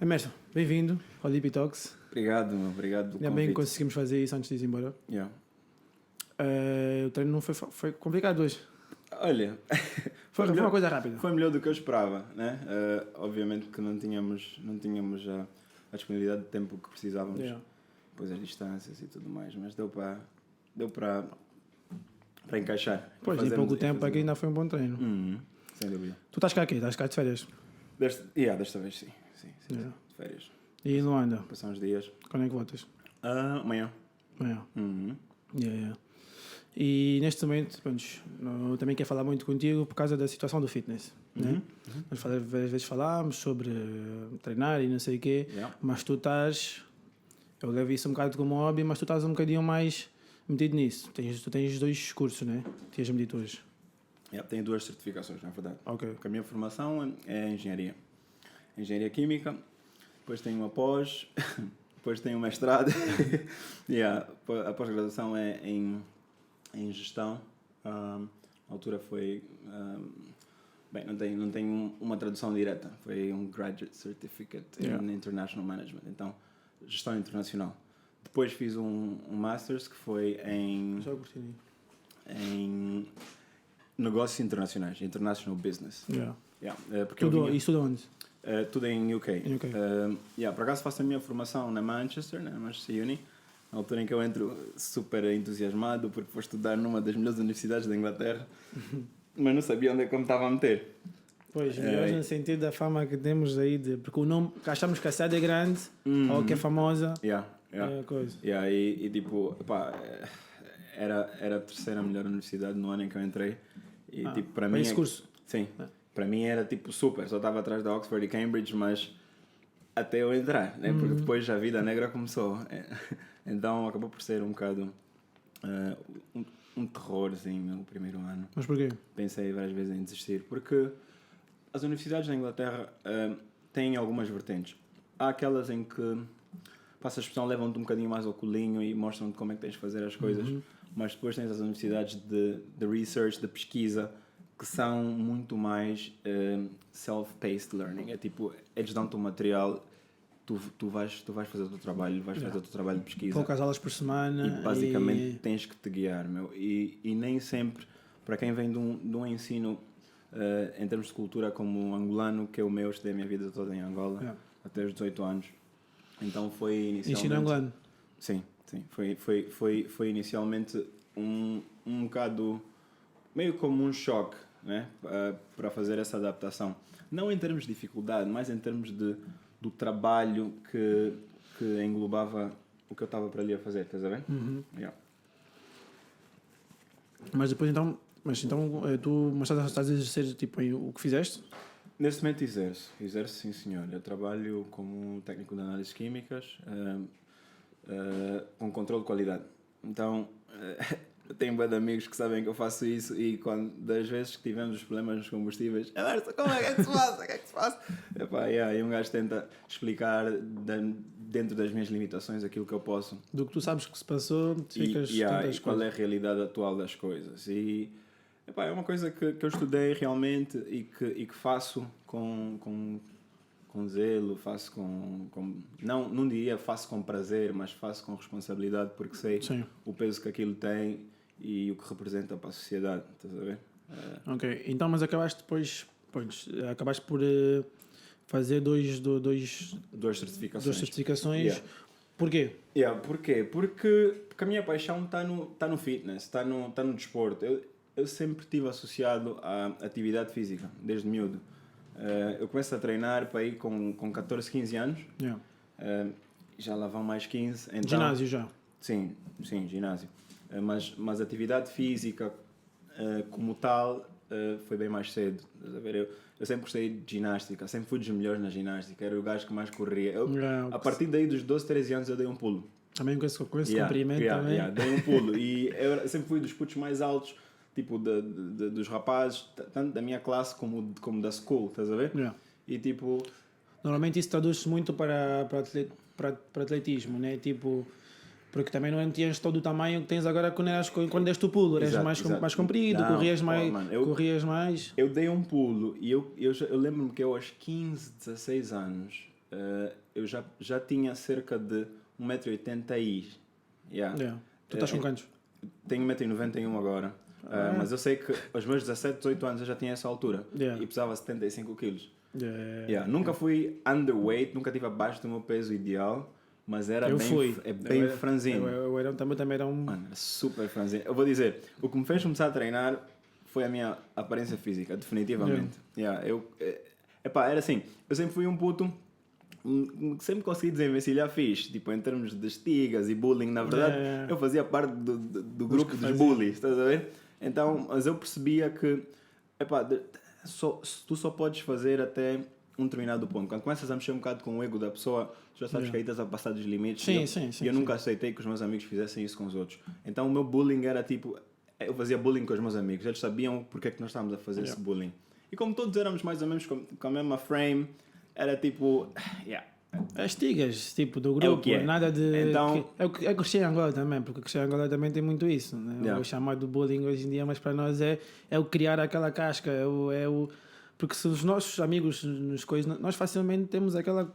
Mestre, bem-vindo ao Deep Talks. Obrigado, meu. Obrigado do Ainda convite. bem que conseguimos fazer isso antes de ir embora. Yeah. O treino não foi complicado hoje. Olha, Foi uma coisa rápida. Foi melhor do que eu esperava, né? Obviamente que não tínhamos a disponibilidade de tempo que precisávamos, depois as distâncias e tudo mais, mas deu para encaixar. Pois, em pouco tempo aqui ainda foi um bom treino. Sem dúvida. Tu estás cá aqui? Estás cá de férias? Desta vez sim. Yeah. De férias. E não anda? Passar uns dias. Quando é que voltas? Amanhã. Amanhã. Yeah. E neste momento, eu também quero falar muito contigo por causa da situação do fitness. Né? Nós às vezes falámos sobre treinar e não sei o quê, mas tu estás... Eu levo isso um bocado como hobby, mas tu estás um bocadinho mais metido nisso. Tu tens 2 cursos, né? Tinhas medido hoje. Tenho 2 certificações, na verdade. Ok. Porque a minha formação é engenharia. Engenharia química, depois tenho uma pós, depois tenho um mestrado. A pós-graduação é em gestão. Na altura foi... não tem uma tradução direta. Foi um Graduate Certificate in International Management. Então, gestão internacional. Depois fiz um Masters que foi em negócios internacionais, International Business. Porque isso de onde? Tudo em UK. Por acaso faço a minha formação na Manchester Uni, na altura em que eu entro super entusiasmado porque vou estudar numa das melhores universidades da Inglaterra, mas não sabia onde é que eu me estava a meter. Pois, melhores no sentido da fama que temos aí, porque o nome, achamos que a cidade é grande, ou que é famosa, é coisa. E tipo, era a terceira melhor universidade no ano em que eu entrei. E tipo, para mim... esse curso? Sim. Para mim era tipo super, só estava atrás da Oxford e Cambridge, mas até eu entrar, né? Porque depois a vida negra começou. Então acabou por ser um bocado um terrorzinho no primeiro ano. Mas porquê? Pensei várias vezes em desistir, porque as universidades na Inglaterra têm algumas vertentes. Há aquelas em que, passa a expressão, levam-te um bocadinho mais ao colinho e mostram-te como é que tens de fazer as coisas, mas depois tens as universidades de research, de pesquisa, que são muito mais self-paced learning. É tipo, eles dão-te o material, tu vais fazer o teu trabalho, fazer o teu trabalho de pesquisa. Poucas aulas por semana. E basicamente tens que te guiar, meu. E nem sempre, para quem vem de um ensino, em termos de cultura, como um angolano, que é o meu, estudei a minha vida toda em Angola, até os 18 anos. Então foi inicialmente... Ensino angolano? Sim. Foi inicialmente um bocado... meio como um choque, né? Para fazer essa adaptação. Não em termos de dificuldade, mas em termos do trabalho que englobava o que eu estava para ali a fazer, estás a ver? Mas depois então tu estás a exercer tipo, o que fizeste? Neste momento exerço sim senhor. Eu trabalho como técnico de análises químicas com controle de qualidade. Então... Eu tenho bué de amigos que sabem que eu faço isso e das vezes que tivemos os problemas nos combustíveis, como é que se faz? O que é que se faz? E um gajo tenta explicar dentro das minhas limitações aquilo que eu posso. Do que tu sabes que se passou, ficas e qual é a realidade atual das coisas. E é uma coisa que eu estudei realmente e que faço com zelo, faço não diria faço com prazer, mas faço com responsabilidade porque sei o peso que aquilo tem e o que representa para a sociedade, estás a ver? Ok, então mas acabaste depois, acabaste por fazer duas certificações. Porquê? Porquê? Porque a minha paixão está no fitness, está no desporto. Eu sempre estive associado à atividade física, desde miúdo. Eu começo a treinar para ir com 14, 15 anos. Já lá vão mais 15. Então, ginásio já? Sim, ginásio. Mas atividade física como tal foi bem mais cedo. Eu sempre gostei de ginástica, sempre fui dos melhores na ginástica, era o gajo que mais corria. A partir daí dos 12, 13 anos eu dei um pulo. Também com esse comprimento também. Dei um pulo. E eu sempre fui dos putos mais altos, tipo dos rapazes, tanto da minha classe como da school, estás a ver? E tipo... Normalmente isso traduz-se muito para atletismo, né? Tipo... Porque também não tinhas todo o tamanho que tens agora quando deste o pulo. Eras mais comprido, corrias mais. Eu dei um pulo e eu lembro-me que eu aos 15, 16 anos eu já tinha cerca de 1,80m aí. Yeah. Tu estás com quantos? Tenho 1,91m agora. Mas eu sei que aos meus 17, 18 anos eu já tinha essa altura. E pesava 75kg. Nunca fui underweight, nunca estive abaixo do meu peso ideal. Mas era bem franzino. Eu também era um... Mano, era super franzino. Eu vou dizer, o que me fez começar a treinar foi a minha aparência física, definitivamente. Era assim, eu sempre fui um puto... Sempre consegui desenvencilhar fixe, tipo, em termos de estigas e bullying, na verdade, eu fazia parte do grupo dos bullies, estás a ver? Então, mas eu percebia que, tu só podes fazer até um determinado ponto. Quando começas a mexer um bocado com o ego da pessoa, tu já sabes que aí estás a passar dos limites. E eu nunca aceitei que os meus amigos fizessem isso com os outros. Então, o meu bullying era tipo, eu fazia bullying com os meus amigos, eles sabiam porque é que nós estávamos a fazer esse bullying. E como todos éramos mais ou menos com a mesma frame, era tipo, as tigas, tipo, do grupo, nada de... Então, é o que crescer em Angola também, porque crescer em Angola também tem muito isso, né? O chamado bullying hoje em dia, mas para nós é o criar aquela casca, porque se os nossos amigos nos coisas, nós facilmente temos aquela...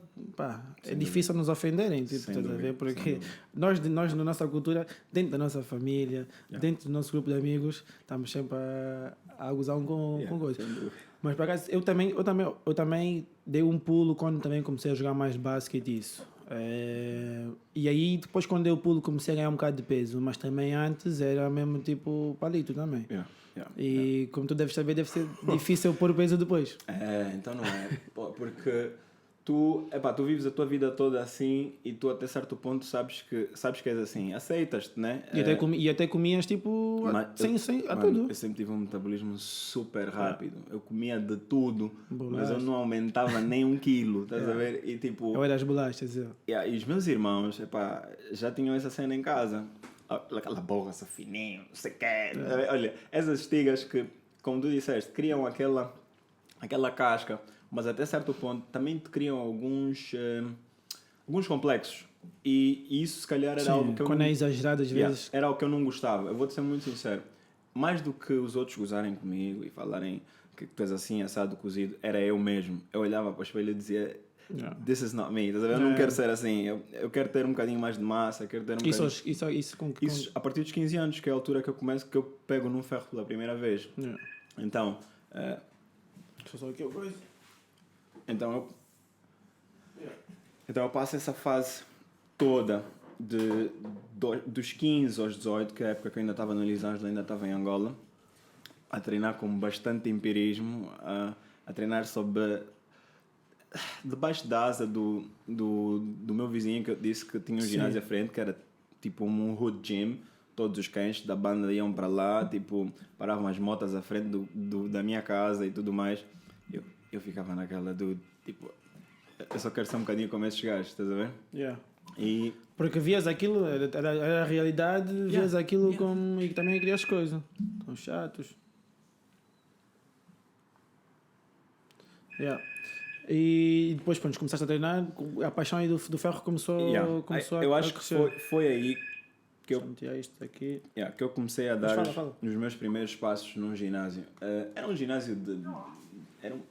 é difícil nos ofenderem, tipo, estás a ver? Porque nós, na nossa cultura, dentro da nossa família, dentro do nosso grupo de amigos, estamos sempre a gozar com coisas. Mas por acaso, eu também dei um pulo quando também comecei a jogar mais basquete e isso. E aí, depois quando dei o pulo, comecei a ganhar um bocado de peso, mas também antes era mesmo tipo palito também. Como tu deves saber, deve ser difícil pôr o peso depois. Então não é. Porque tu vives a tua vida toda assim e tu até certo ponto sabes que és assim, aceitas-te, né? E até comias tipo sem tudo. Eu sempre tive um metabolismo super rápido. Eu comia de tudo, mas eu não aumentava nem 1 quilo, estás a ver? E tipo... Eu era as bolachas, E os meus irmãos, já tinham essa cena em casa. Aquela borra, essa fininho, não sei o quê. Olha, essas estigas que, como tu disseste, criam aquela casca, mas até certo ponto também te criam alguns complexos. E isso, se calhar, era algo que eu quando é exagerado, às vezes... Era algo que eu não gostava. Eu vou-te ser muito sincero. Mais do que os outros gozarem comigo e falarem que tu és assim, assado, cozido, era eu mesmo. Eu olhava para o espelho e dizia... This is not me. Eu não quero ser assim. Eu quero ter um bocadinho mais de massa. Quero ter Isso a partir dos 15 anos, que é a altura que eu pego num ferro pela primeira vez. Então... Deixa só aqui uma coisa. Então eu passo essa fase toda dos 15 aos 18, que é a época que eu ainda estava no Elis Angeles, ainda estava em Angola, a treinar com bastante empirismo, a treinar debaixo da asa do meu vizinho, que eu disse que tinha um ginásio à frente, que era tipo um hood gym. Todos os cães da banda iam para lá, tipo, paravam as motas à frente da minha casa e tudo mais. Eu ficava naquela tipo, eu só quero ser um bocadinho como esses gajos, estás a ver? Porque vias aquilo, era a realidade, vias aquilo como... E também querias coisas. Estão chatos. E depois, quando começaste a treinar, a paixão aí do ferro começou a eu acho que foi aí que eu comecei a dar os meus primeiros passos num ginásio. Era um ginásio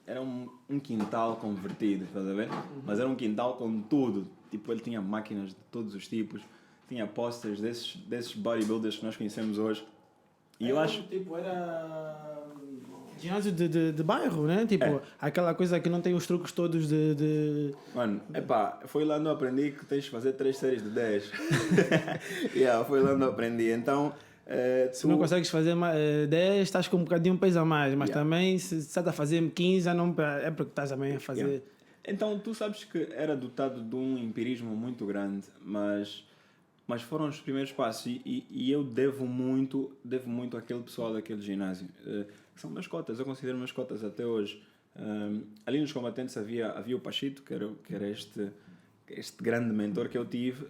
era um quintal convertido, estás a ver? Mas era um quintal com tudo. Tipo, ele tinha máquinas de todos os tipos, tinha posters desses bodybuilders que nós conhecemos hoje. E eu acho... Tipo, era... ginásio de bairro, né? Tipo, aquela coisa que não tem os truques todos de... Mano, foi lá onde eu aprendi que tens de fazer 3 séries de 10. Foi lá onde eu aprendi. Então... se não consegues fazer 10, estás com um bocadinho peso a mais. Mas também, se estás a fazer 15, já não, é porque estás também a fazer... Então, tu sabes que era dotado de um empirismo muito grande, mas foram os primeiros passos. E eu devo muito àquele pessoal daquele ginásio. Que são mascotas, eu considero mascotas até hoje. Ali nos combatentes havia o Pachito, que era este grande mentor que eu tive.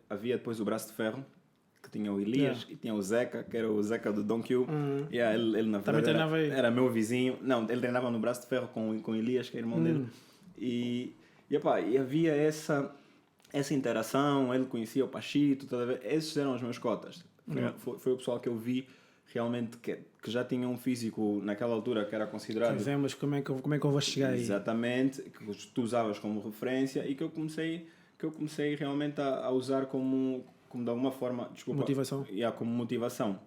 Havia depois o Braço de Ferro, que tinha o Elias, e tinha o Zeca, que era o Zeca do Don Q. Ele na verdade era meu vizinho. Não, ele treinava no Braço de Ferro com o Elias, que é irmão dele. E havia essa interação. Ele conhecia o Pachito, esses eram os meus cotas. Foi o pessoal que eu vi realmente que já tinha um físico naquela altura que era considerado... Mas como é que eu vou chegar aí? Exatamente, que tu usavas como referência e que eu comecei realmente a usar como de alguma forma... Desculpa, motivação. Como motivação.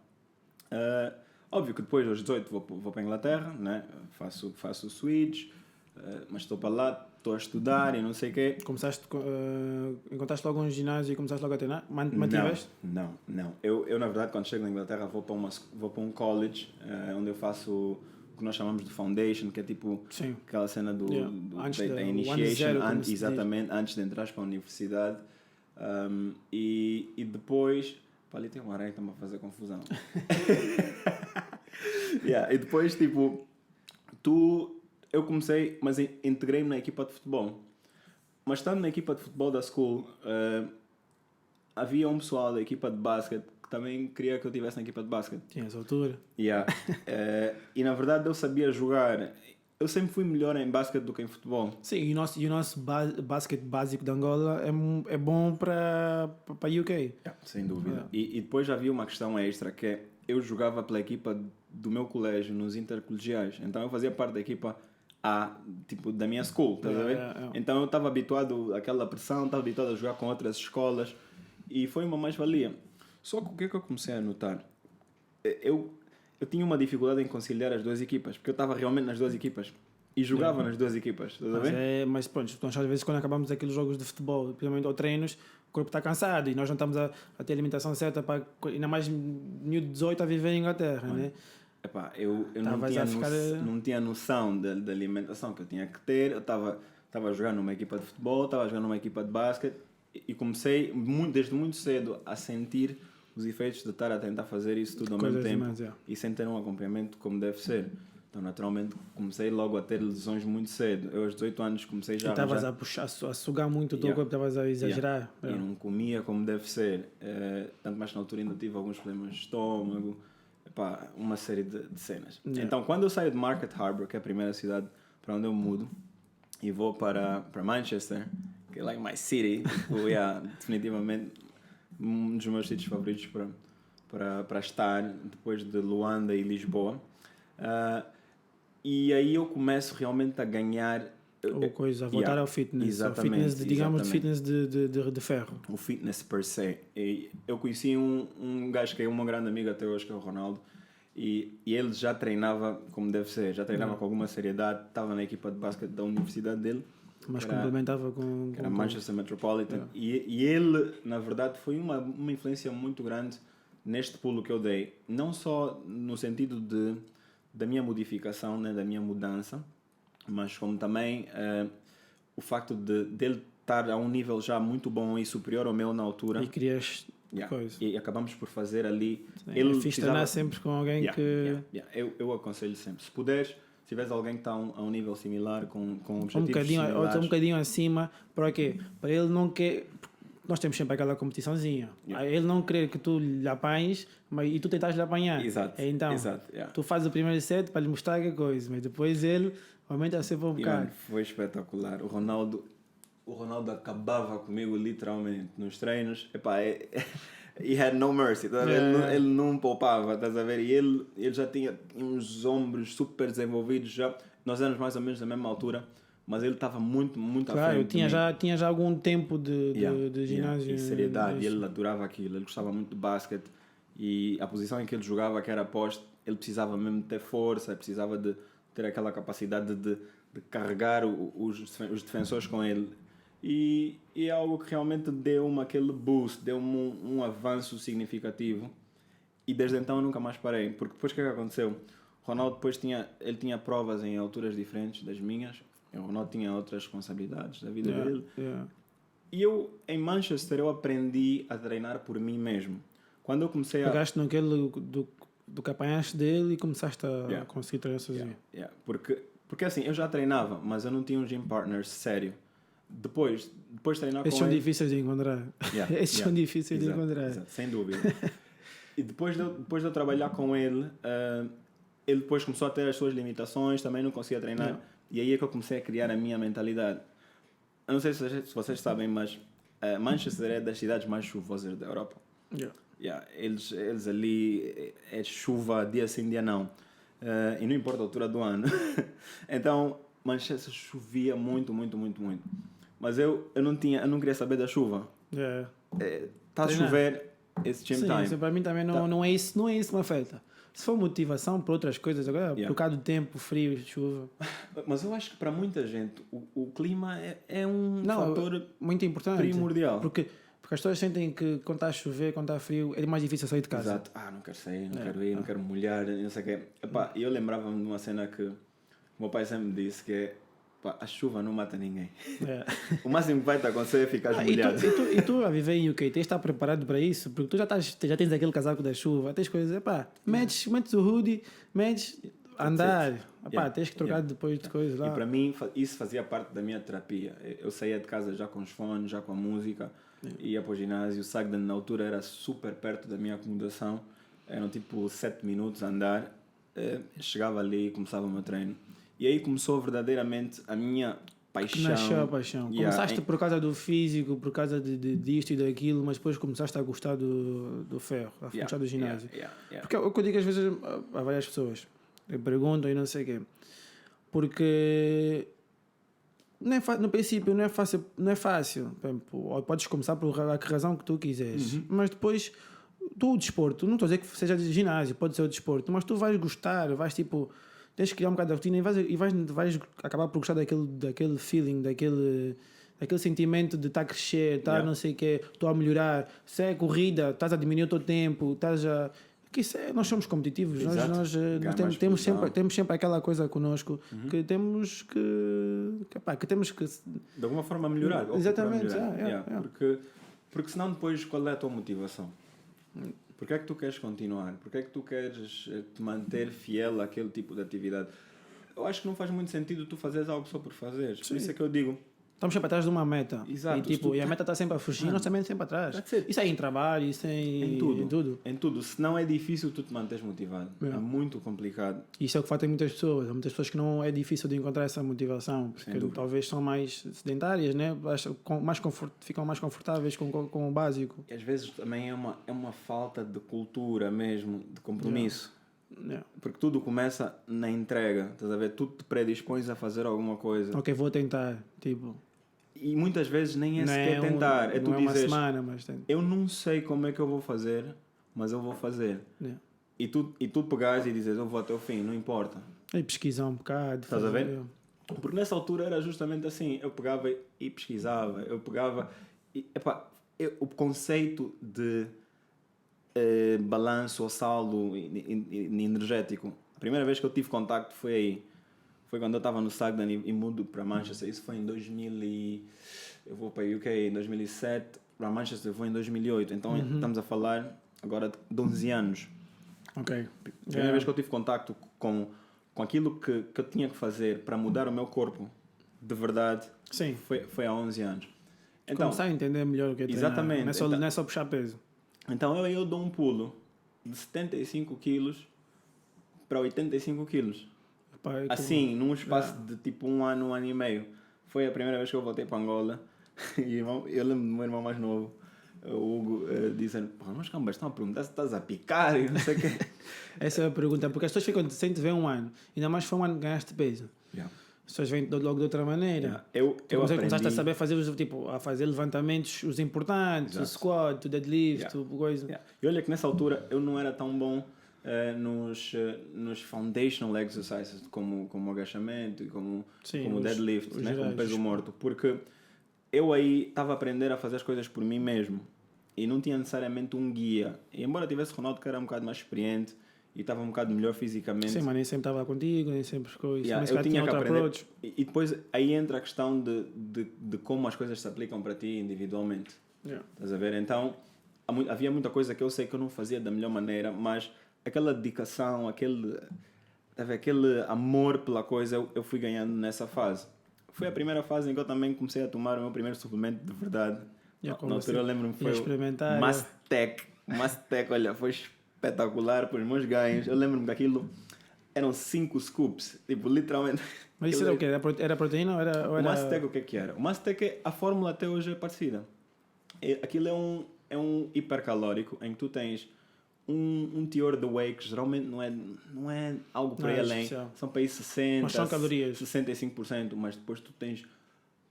Óbvio que depois, aos 18, vou para a Inglaterra, né? Faço o switch, mas estou para lá, estou a estudar e não sei o quê. Encontraste logo um ginásio e começaste logo a treinar? Mantiveste? Não. Eu, na verdade, quando chego na Inglaterra, vou para um college, onde eu faço o que nós chamamos de foundation, que é tipo Sim. aquela cena da initiation, exatamente, antes de entrar para a universidade. E depois... Pá, ali tem uma aranha que está-me a fazer confusão. E depois, tipo, eu comecei, mas integrei-me na equipa de futebol. Mas estando na equipa de futebol da school, havia um pessoal da equipa de basquete que também queria que eu estivesse na equipa de basquete. Tinha essa altura. E na verdade eu sabia jogar. Eu sempre fui melhor em basquete do que em futebol. Sim, e o nosso basquete básico de Angola é bom para a UK. Sem dúvida. E depois havia uma questão extra, que é, eu jogava pela equipa do meu colégio nos intercolegiais. Então eu fazia parte da equipa A, tipo, da minha school, estás a ver? Então eu estava habituado àquela pressão, estava habituado a jogar com outras escolas e foi uma mais-valia. Só que o que é que eu comecei a notar? Eu tinha uma dificuldade em conciliar as duas equipas, porque eu estava realmente nas duas equipas e jogava nas duas equipas, estás a ver? Mas pronto, às vezes quando acabamos aqueles jogos de futebol, principalmente ou treinos, o corpo está cansado e nós não estamos a ter a alimentação certa para, ainda mais miúdo de 18 a viver em Inglaterra, né? Epá, eu não tinha noção da alimentação que eu tinha que ter. Eu estava a jogar numa equipa de futebol, estava a jogar numa equipa de basquete e comecei desde muito cedo a sentir os efeitos de estar a tentar fazer isso tudo ao mesmo tempo e sem ter um acompanhamento como deve ser. Então, naturalmente, comecei logo a ter lesões muito cedo. Eu, aos 18 anos, comecei já a... estavas a puxar, a sugar muito o teu corpo, estavas a exagerar. E não comia como deve ser. Tanto mais que na altura ainda tive alguns problemas de estômago. Epá, uma série de cenas. Então, quando eu saio de Market Harbour, que é a primeira cidade para onde eu mudo, e vou para Manchester, que é like my city, definitivamente um dos meus sítios favoritos para estar, depois de Luanda e Lisboa. E aí eu começo realmente a ganhar... a voltar ao fitness. Exatamente. Fitness de ferro. O fitness per se. E eu conheci um gajo que é uma grande amiga até hoje, que é o Ronaldo, e ele já treinava como deve ser, já treinava com alguma seriedade, estava na equipa de basquete da universidade dele. Mas complementava com a Manchester Metropolitan. E ele, na verdade, foi uma influência muito grande neste pulo que eu dei. Não só no sentido da minha modificação, né, da minha mudança, mas como também o facto dele estar a um nível já muito bom e superior ao meu na altura. E querias coisa. E acabamos por fazer ali... Ele precisava sempre com alguém que... Eu aconselho sempre. Se puderes, se tiveres alguém que está a um nível similar, com objetivos similares... Um bocadinho acima, para quê? Para ele não quer... Nós temos sempre aquela competiçãozinha. Ele não querer que tu lhe apanhes e tu tentas lhe apanhar. Exato. Então, tu fazes o primeiro set para lhe mostrar que coisa, mas depois ele aumenta sempre um bocado. Foi espetacular. O Ronaldo acabava comigo literalmente nos treinos. Epá, he had no mercy. Ele não poupava, estás a ver? E ele já tinha uns ombros super desenvolvidos já. Nós éramos mais ou menos da mesma altura. Mas ele estava muito, muito à frente. Claro, tinha já algum tempo de ginásio. E seriedade. E ele adorava aquilo. Ele gostava muito de basquete. E a posição em que ele jogava, que era poste, ele precisava mesmo de ter força, precisava de ter aquela capacidade de carregar os defensores com ele. E é algo que realmente deu-me aquele boost, deu-me um avanço significativo. E desde então eu nunca mais parei. Porque depois o que é que aconteceu? O Ronaldo depois tinha provas em alturas diferentes das minhas. O Ronaldo tinha outras responsabilidades da vida dele. E eu, em Manchester, eu aprendi a treinar por mim mesmo. Quando eu comecei Pegaste naquele do que apanhaste dele e começaste a conseguir treinar sozinho. Porque assim, eu já treinava, mas eu não tinha um gym partner sério. Depois de treinar Esses com são ele... difíceis de encontrar. Esses são difíceis de encontrar. Exato, sem dúvida. E depois de eu trabalhar com ele, ele depois começou a ter as suas limitações, também não conseguia treinar. E aí é que eu comecei a criar a minha mentalidade. Eu não sei se vocês sabem, mas Manchester é das cidades mais chuvosas da Europa. Eles ali é chuva dia sim, dia não. E não importa a altura do ano. Então, Manchester chovia muito. Mas eu não queria saber da chuva. Está a chover, it's gym time. Sim, para mim também não é isso que me afeta. Se for motivação por outras coisas, agora por causa do tempo, frio, chuva. Mas eu acho que para muita gente o clima é um fator muito importante, primordial. Porque as pessoas sentem que quando está a chover, quando está frio, é mais difícil sair de casa. Exato. Não quero sair, não quero ir, não quero molhar, não sei o quê. Eu lembrava-me de uma cena que o meu pai sempre me disse, que é a chuva não mata ninguém. O máximo que vai te acontecer é ficar molhado. E tu a viver em UK, tens de estar preparado para isso, porque tu já tens aquele casaco da chuva, tens coisas, metes o hoodie, andar, tens que trocar depois de coisas lá. E para mim isso fazia parte da minha terapia. Eu saía de casa já com os fones, já com a música, ia para o ginásio. O Sagdan na altura era super perto da minha acomodação, eram tipo 7 minutos a andar. Chegava ali e começava o meu treino. E aí começou verdadeiramente a minha paixão. Nasceu a paixão. Começaste por causa do físico, por causa disto e daquilo, mas depois começaste a gostar do ferro, a gostar do ginásio. Porque é o que eu digo às vezes a várias pessoas, eu pergunto e não sei o quê, porque no princípio não é fácil. Por exemplo, podes começar por a razão que tu quiseres, mas depois o desporto, não estou a dizer que seja de ginásio, pode ser o desporto, mas tu vais gostar, tens que criar um bocado de rotina e vais acabar por gostar daquele feeling, daquele sentimento de estar a crescer, não sei o quê, estou a melhorar. Se é corrida, estás a diminuir o teu tempo, nós somos competitivos. Nós temos sempre aquela coisa connosco que temos que temos que de alguma forma melhorar. Exatamente. Porque senão depois qual é a tua motivação? Porque é que tu queres continuar? Porque é que tu queres te manter fiel àquele tipo de atividade? Eu acho que não faz muito sentido tu fazeres algo só por fazer. Por isso é que eu digo... Estamos sempre atrás de uma meta. Exato. E a meta está sempre a fugir, nós também sempre atrás. Isso é em trabalho, isso é em tudo. Em tudo. Senão é difícil tu te manteres motivado. É muito complicado. Isso é o que falta em muitas pessoas. Há muitas pessoas que não é difícil de encontrar essa motivação. Porque talvez são mais sedentárias, né? Ficam mais confortáveis com o básico. E às vezes também é uma falta de cultura mesmo, de compromisso. Porque tudo começa na entrega. Estás a ver? Tu te predispões a fazer alguma coisa. Ok, vou tentar. E muitas vezes nem é sequer tentar. É tu dizeres, uma semana, mas eu não sei como é que eu vou fazer, mas eu vou fazer. E tu pegares e dizes, eu vou até o fim, não importa. E pesquisar um bocado. Estás a ver? Porque nessa altura era justamente assim. Eu pegava e pesquisava. Eu pegava... o conceito de balanço ou saldo energético. A primeira vez que eu tive contacto foi aí. Foi quando eu estava no Sagdan e mudo para Manchester. Isso foi em 2000 eu vou para o UK em 2007. Para Manchester foi em 2008. Então estamos a falar agora de 11 anos. Ok. A primeira vez que eu tive contacto com aquilo que eu tinha que fazer para mudar o meu corpo de verdade. Sim. Foi há 11 anos. Então, começar a entender melhor o que é treinar. Exatamente. Não é só puxar peso. Então eu dou um pulo de 75 quilos para 85 quilos. Assim, num espaço de tipo um ano e meio. Foi a primeira vez que eu voltei para Angola. E eu lembro do meu irmão mais novo, o Hugo, dizendo: mas calma, estão a perguntar se estás a picar e não sei o quê. Essa é a pergunta, porque as pessoas ficam sem te ver um ano. Ainda mais foi um ano que ganhaste peso. As pessoas vêm logo de outra maneira. Eu começaste a saber fazer a fazer levantamentos, os importantes, o squat, o deadlift, coisa. E olha que nessa altura eu não era tão bom nos foundational exercises, como o agachamento e como o deadlift, né? Como peso morto, porque eu aí estava a aprender a fazer as coisas por mim mesmo e não tinha necessariamente um guia. E embora tivesse Ronaldo, que era um bocado mais experiente e estava um bocado melhor fisicamente. Sim, mas nem sempre estava contigo, nem sempre coisas. Eu tinha que aprender. E depois aí entra a questão de como as coisas se aplicam para ti individualmente. Estás a ver? Então havia muita coisa que eu sei que eu não fazia da melhor maneira, mas aquela dedicação, aquele amor pela coisa eu fui ganhando nessa fase. Foi a primeira fase em que eu também comecei a tomar o meu primeiro suplemento de verdade. Na altura eu lembro-me que foi o Mastec, olha, foi espetacular para os meus ganhos. Eu lembro-me que aquilo eram 5 scoops, tipo, literalmente. Mas isso era o quê? Era proteína ou era... O Mastec o que é que era? O Mastec, a fórmula até hoje é parecida. Aquilo é um hipercalórico em que tu tens um teor de whey que geralmente não é algo por aí além. Especial. São para aí 60%, Mas são calorias. 65%, mas depois tu tens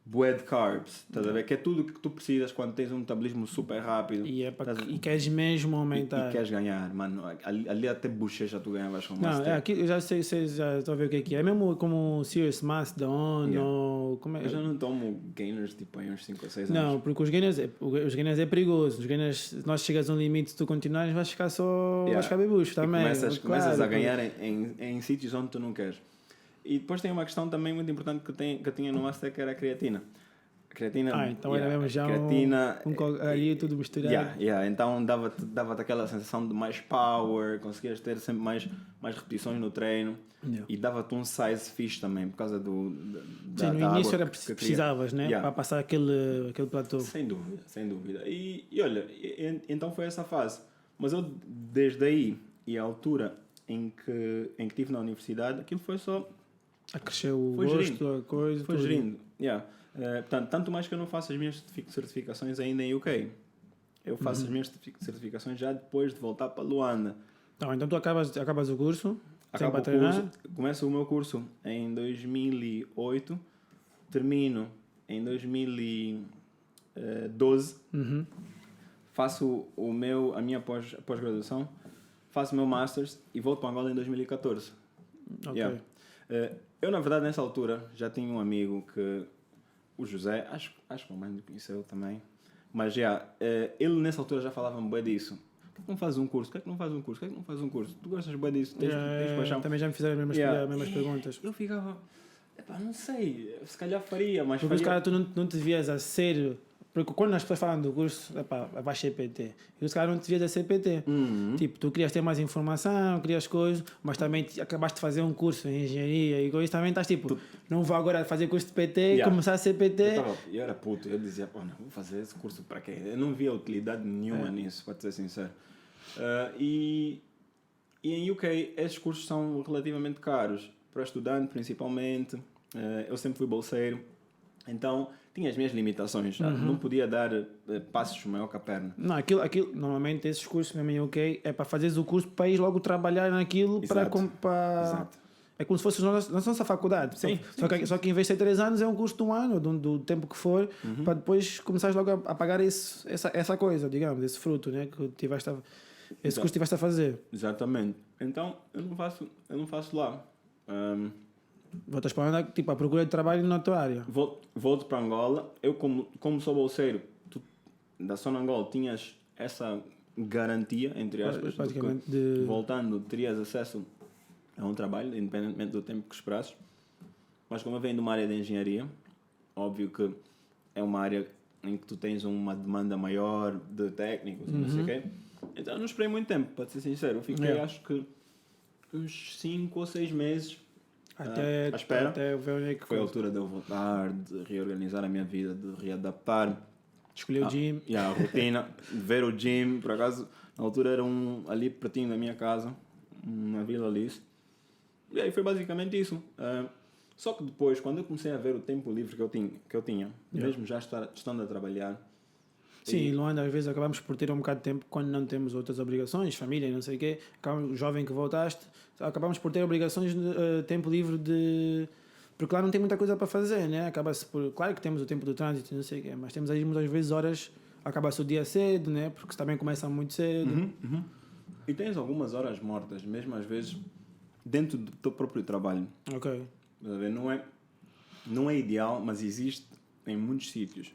bué de carbs, estás a ver? Que é tudo o que tu precisas quando tens um metabolismo super rápido. E queres mesmo aumentar. E queres ganhar, mano. Ali até bochecha tu ganhavas com Não, Master. aqui eu já sei, já estou a ver o que é. É mesmo como Serious Mass, Dawn, ou... Como é? Eu já não tomo gainers tipo aí uns 5 ou 6 anos. Não, porque os gainers é perigoso. Os gainers, nós chegas a um limite, se tu continuares, vais ficar vais ficar bebucho também. Começas a ganhar em sítios onde tu não queres. E depois tem uma questão também muito importante que eu tinha no Master, que era a creatina. A creatina... Então era mesmo já ali tudo misturado. Então dava-te aquela sensação de mais power, conseguias ter sempre mais repetições no treino. E dava-te um size fixe também, por causa no início era precisavas, né? Para passar aquele platô. Sem dúvida. E olha, então foi essa fase. Mas eu, desde aí e a altura em que estive na universidade, aquilo foi só... A crescer o gosto, a coisa. Foi gerindo. Portanto, tanto mais que eu não faço as minhas certificações ainda em UK. Eu faço as minhas certificações já depois de voltar para Luanda. Então tu acabas o curso, acabo o curso, começo o meu curso em 2008, termino em 2012, faço a minha pós-graduação, faço o meu Masters e volto para Angola em 2014. Ok. Eu, na verdade, nessa altura, já tinha um amigo que... O José, acho que a mãe me conheceu também. Mas, ele nessa altura já falava-me bem disso. Por que não fazes um curso? Por que não fazes um curso? Por que não fazes um curso? Tu gostas bem disso? Tens paixão? Também já me fizeram as mesmas perguntas. Eu ficava... não sei. Se calhar faria, mas porque faria... tu não te vias a ser... Porque quando as pessoas falam do curso, vai ser PT. E os caras não te vias a ser PT. Tipo, tu querias ter mais informação, querias coisas, mas também acabaste de fazer um curso em engenharia e coisas, também estás tipo, não vou agora fazer curso de PT e começar a ser PT. Eu era puto, eu dizia, não vou fazer esse curso para quê? Eu não via utilidade nenhuma nisso, para te ser sincero. E em UK, esses cursos são relativamente caros, para estudante principalmente. Eu sempre fui bolseiro, então... tinha as minhas limitações, não podia dar passos maior que a perna. Não, aquilo, normalmente esses cursos mesmo em UK é para fazeres o curso para ir logo trabalhar naquilo. Exato. É como se fosse na nossa faculdade. Sim, só que em vez de ser 3 anos é um curso de 1 ano, do tempo que for, para depois começares logo a pagar essa coisa, digamos, esse fruto, né, que curso tiveste a fazer. Exatamente. Então eu não faço lá. Voltas para Angola, tipo, à procura de trabalho na tua área. Volto para Angola. Eu, como sou bolseiro, da Zona Angola, tinhas essa garantia, entre aspas, praticamente voltando, terias acesso a um trabalho, independentemente do tempo que esperasses. Mas como eu venho de uma área de engenharia, óbvio que é uma área em que tu tens uma demanda maior de técnicos e não sei o quê. Então eu não esperei muito tempo, para ser sincero. Eu fiquei, acho que, uns 5 ou 6 meses... à espera. Até ver onde é que foi a altura de eu voltar, de reorganizar a minha vida, de readaptar. Escolher o gym. A rotina, ver o gym. Por acaso, na altura era ali pertinho da minha casa, na Vila Alice. E aí foi basicamente isso. Só que depois, quando eu comecei a ver o tempo livre que eu tinha mesmo já estando a trabalhar... Sim, em Luanda às vezes acabamos por ter um bocado de tempo quando não temos outras obrigações, família e não sei o quê. O jovem que voltaste, acabamos por ter obrigações de tempo livre de... Porque lá não tem muita coisa para fazer, né? Acaba-se por... Claro que temos o tempo do trânsito e não sei o quê, mas temos aí muitas vezes horas... Acaba-se o dia cedo, né? Porque também começa muito cedo. E tens algumas horas mortas, mesmo às vezes, dentro do teu próprio trabalho. Ok. Não é ideal, mas existe em muitos sítios.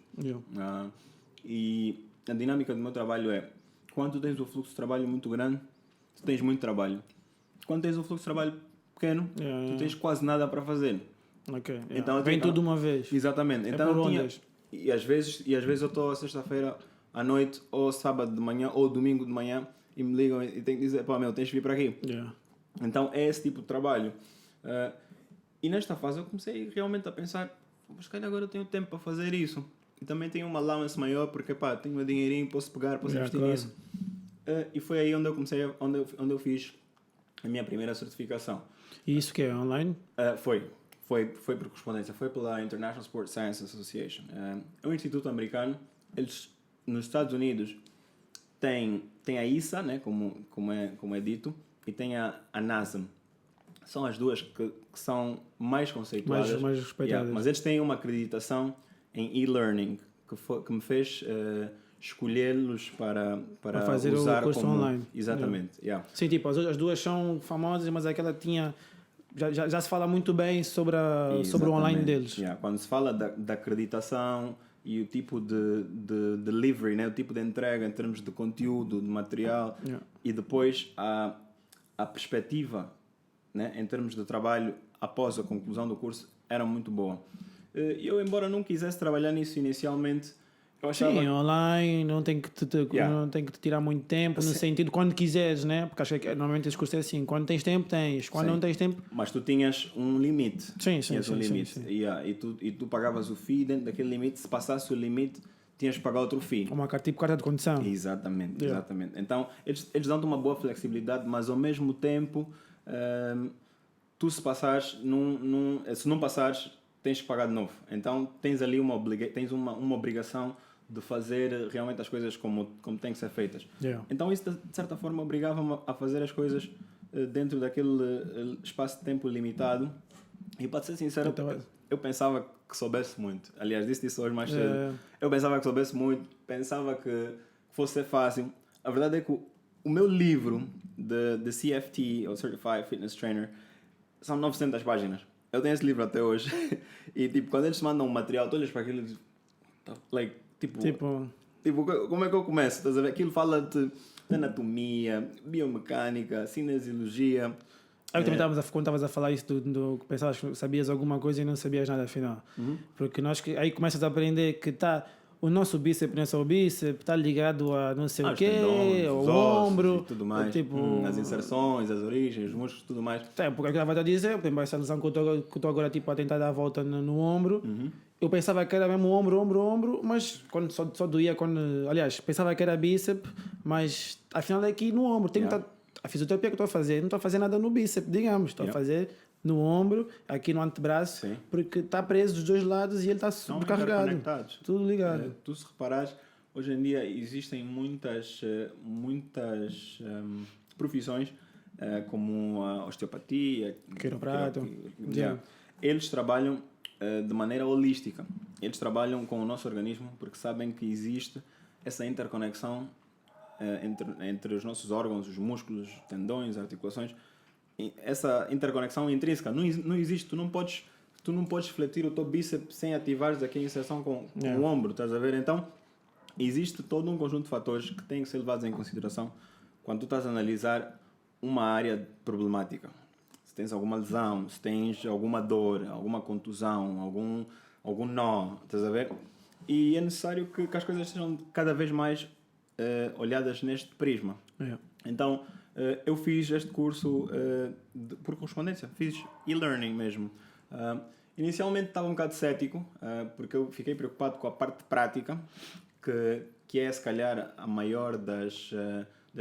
E a dinâmica do meu trabalho é, quando tu tens um fluxo de trabalho muito grande, tu tens muito trabalho. Quando tens um fluxo de trabalho pequeno, tu tens quase nada para fazer. Então, vem tudo de uma vez. Exatamente. Então por ondas. E às vezes eu estou sexta-feira à noite, ou sábado de manhã, ou domingo de manhã, e me ligam e tenho que dizer, tens de vir para aqui. Então é esse tipo de trabalho. E nesta fase eu comecei realmente a pensar, mas calhar agora eu tenho tempo para fazer isso. E também tenho uma allowance maior, porque tenho meu dinheirinho, posso pegar, posso investir nisso. E foi aí onde eu comecei, onde eu fiz a minha primeira certificação. E isso que é online? Foi por correspondência, foi pela International Sports Science Association. É um instituto americano. Eles, nos Estados Unidos, tem a ISA, né, como é dito, e tem a NASM. São as duas que são mais conceituadas. Mais respeitadas. Mas eles têm uma acreditação em e-learning que me fez escolhê-los para fazer usar o curso como... online. Exatamente. Yeah. Sim, tipo, as duas são famosas, mas aquela tinha... Já se fala muito bem sobre o online deles. Yeah. Quando se fala da acreditação e o tipo de delivery, né? O tipo de entrega em termos de conteúdo, de material, e depois a perspectiva, né? Em termos de trabalho após a conclusão do curso, era muito boa. Eu, embora não quisesse trabalhar nisso inicialmente, eu achava... Sim, online não tem que te tirar muito tempo, no sentido quando quiseres, né? Porque acho que normalmente esse curso é assim, quando tens tempo, tens, quando não tens tempo... Mas tu tinhas um limite. Sim. E tu pagavas o FII dentro daquele limite. Se passasse o limite, tinhas que pagar outro FII. Tipo carta de condução. Exatamente. Então, eles dão-te uma boa flexibilidade, mas ao mesmo tempo, tu se passares, se não passares, tens que pagar de novo. Então, tens ali uma obrigação de fazer realmente as coisas como têm que ser feitas. Então isso de certa forma obrigava-me a fazer as coisas dentro daquele espaço de tempo limitado, e para ser sincero, eu pensava que soubesse muito. Aliás, disse hoje mais cedo. Eu pensava que soubesse muito, pensava que fosse ser fácil. A verdade é que o meu livro de CFT, ou Certified Fitness Trainer, são 900 páginas. Eu tenho esse livro até hoje. E tipo, quando eles mandam um material, tu olhas para aquilo e dizes, Tipo, como é que eu começo? Estás a ver? Aquilo fala de anatomia, biomecânica, cinesiologia. Aí também quando estavas a falar isso do que pensavas que sabias alguma coisa e não sabias nada afinal. Porque aí começas a aprender que o nosso bíceps não é só o bíceps, está ligado a não sei o quê, ao ombro, e tudo mais. Tipo, as inserções, as origens, os músculos, tudo mais. Porque eu estava a dizer, tem essa lesão que eu estou agora tipo, a tentar dar a volta no ombro. Eu pensava que era mesmo ombro, mas quando só doía quando... Aliás, pensava que era bíceps, mas afinal é aqui no ombro. A fisioterapia que estou a fazer, não estou a fazer nada no bíceps, digamos. Estou a fazer no ombro, aqui no antebraço, porque está preso dos dois lados e ele está sobrecarregado. Tudo ligado. Tu se reparares, hoje em dia existem muitas profissões, como a osteopatia, quiroprato. Eles trabalham de maneira holística. Eles trabalham com o nosso organismo porque sabem que existe essa interconexão entre os nossos órgãos, os músculos, tendões, articulações. Essa interconexão intrínseca não existe. Tu não podes fletir o teu bíceps sem ativares aqui a inserção com o ombro, estás a ver? Então existe todo um conjunto de fatores que têm que ser levados em consideração quando tu estás a analisar uma área problemática. Se tens alguma lesão, se tens alguma dor, alguma contusão, algum nó, estás a ver? E é necessário que as coisas sejam cada vez mais olhadas neste prisma. Então, eu fiz este curso por correspondência, fiz e-learning mesmo. Inicialmente estava um bocado cético, porque eu fiquei preocupado com a parte prática, que é se calhar a maior das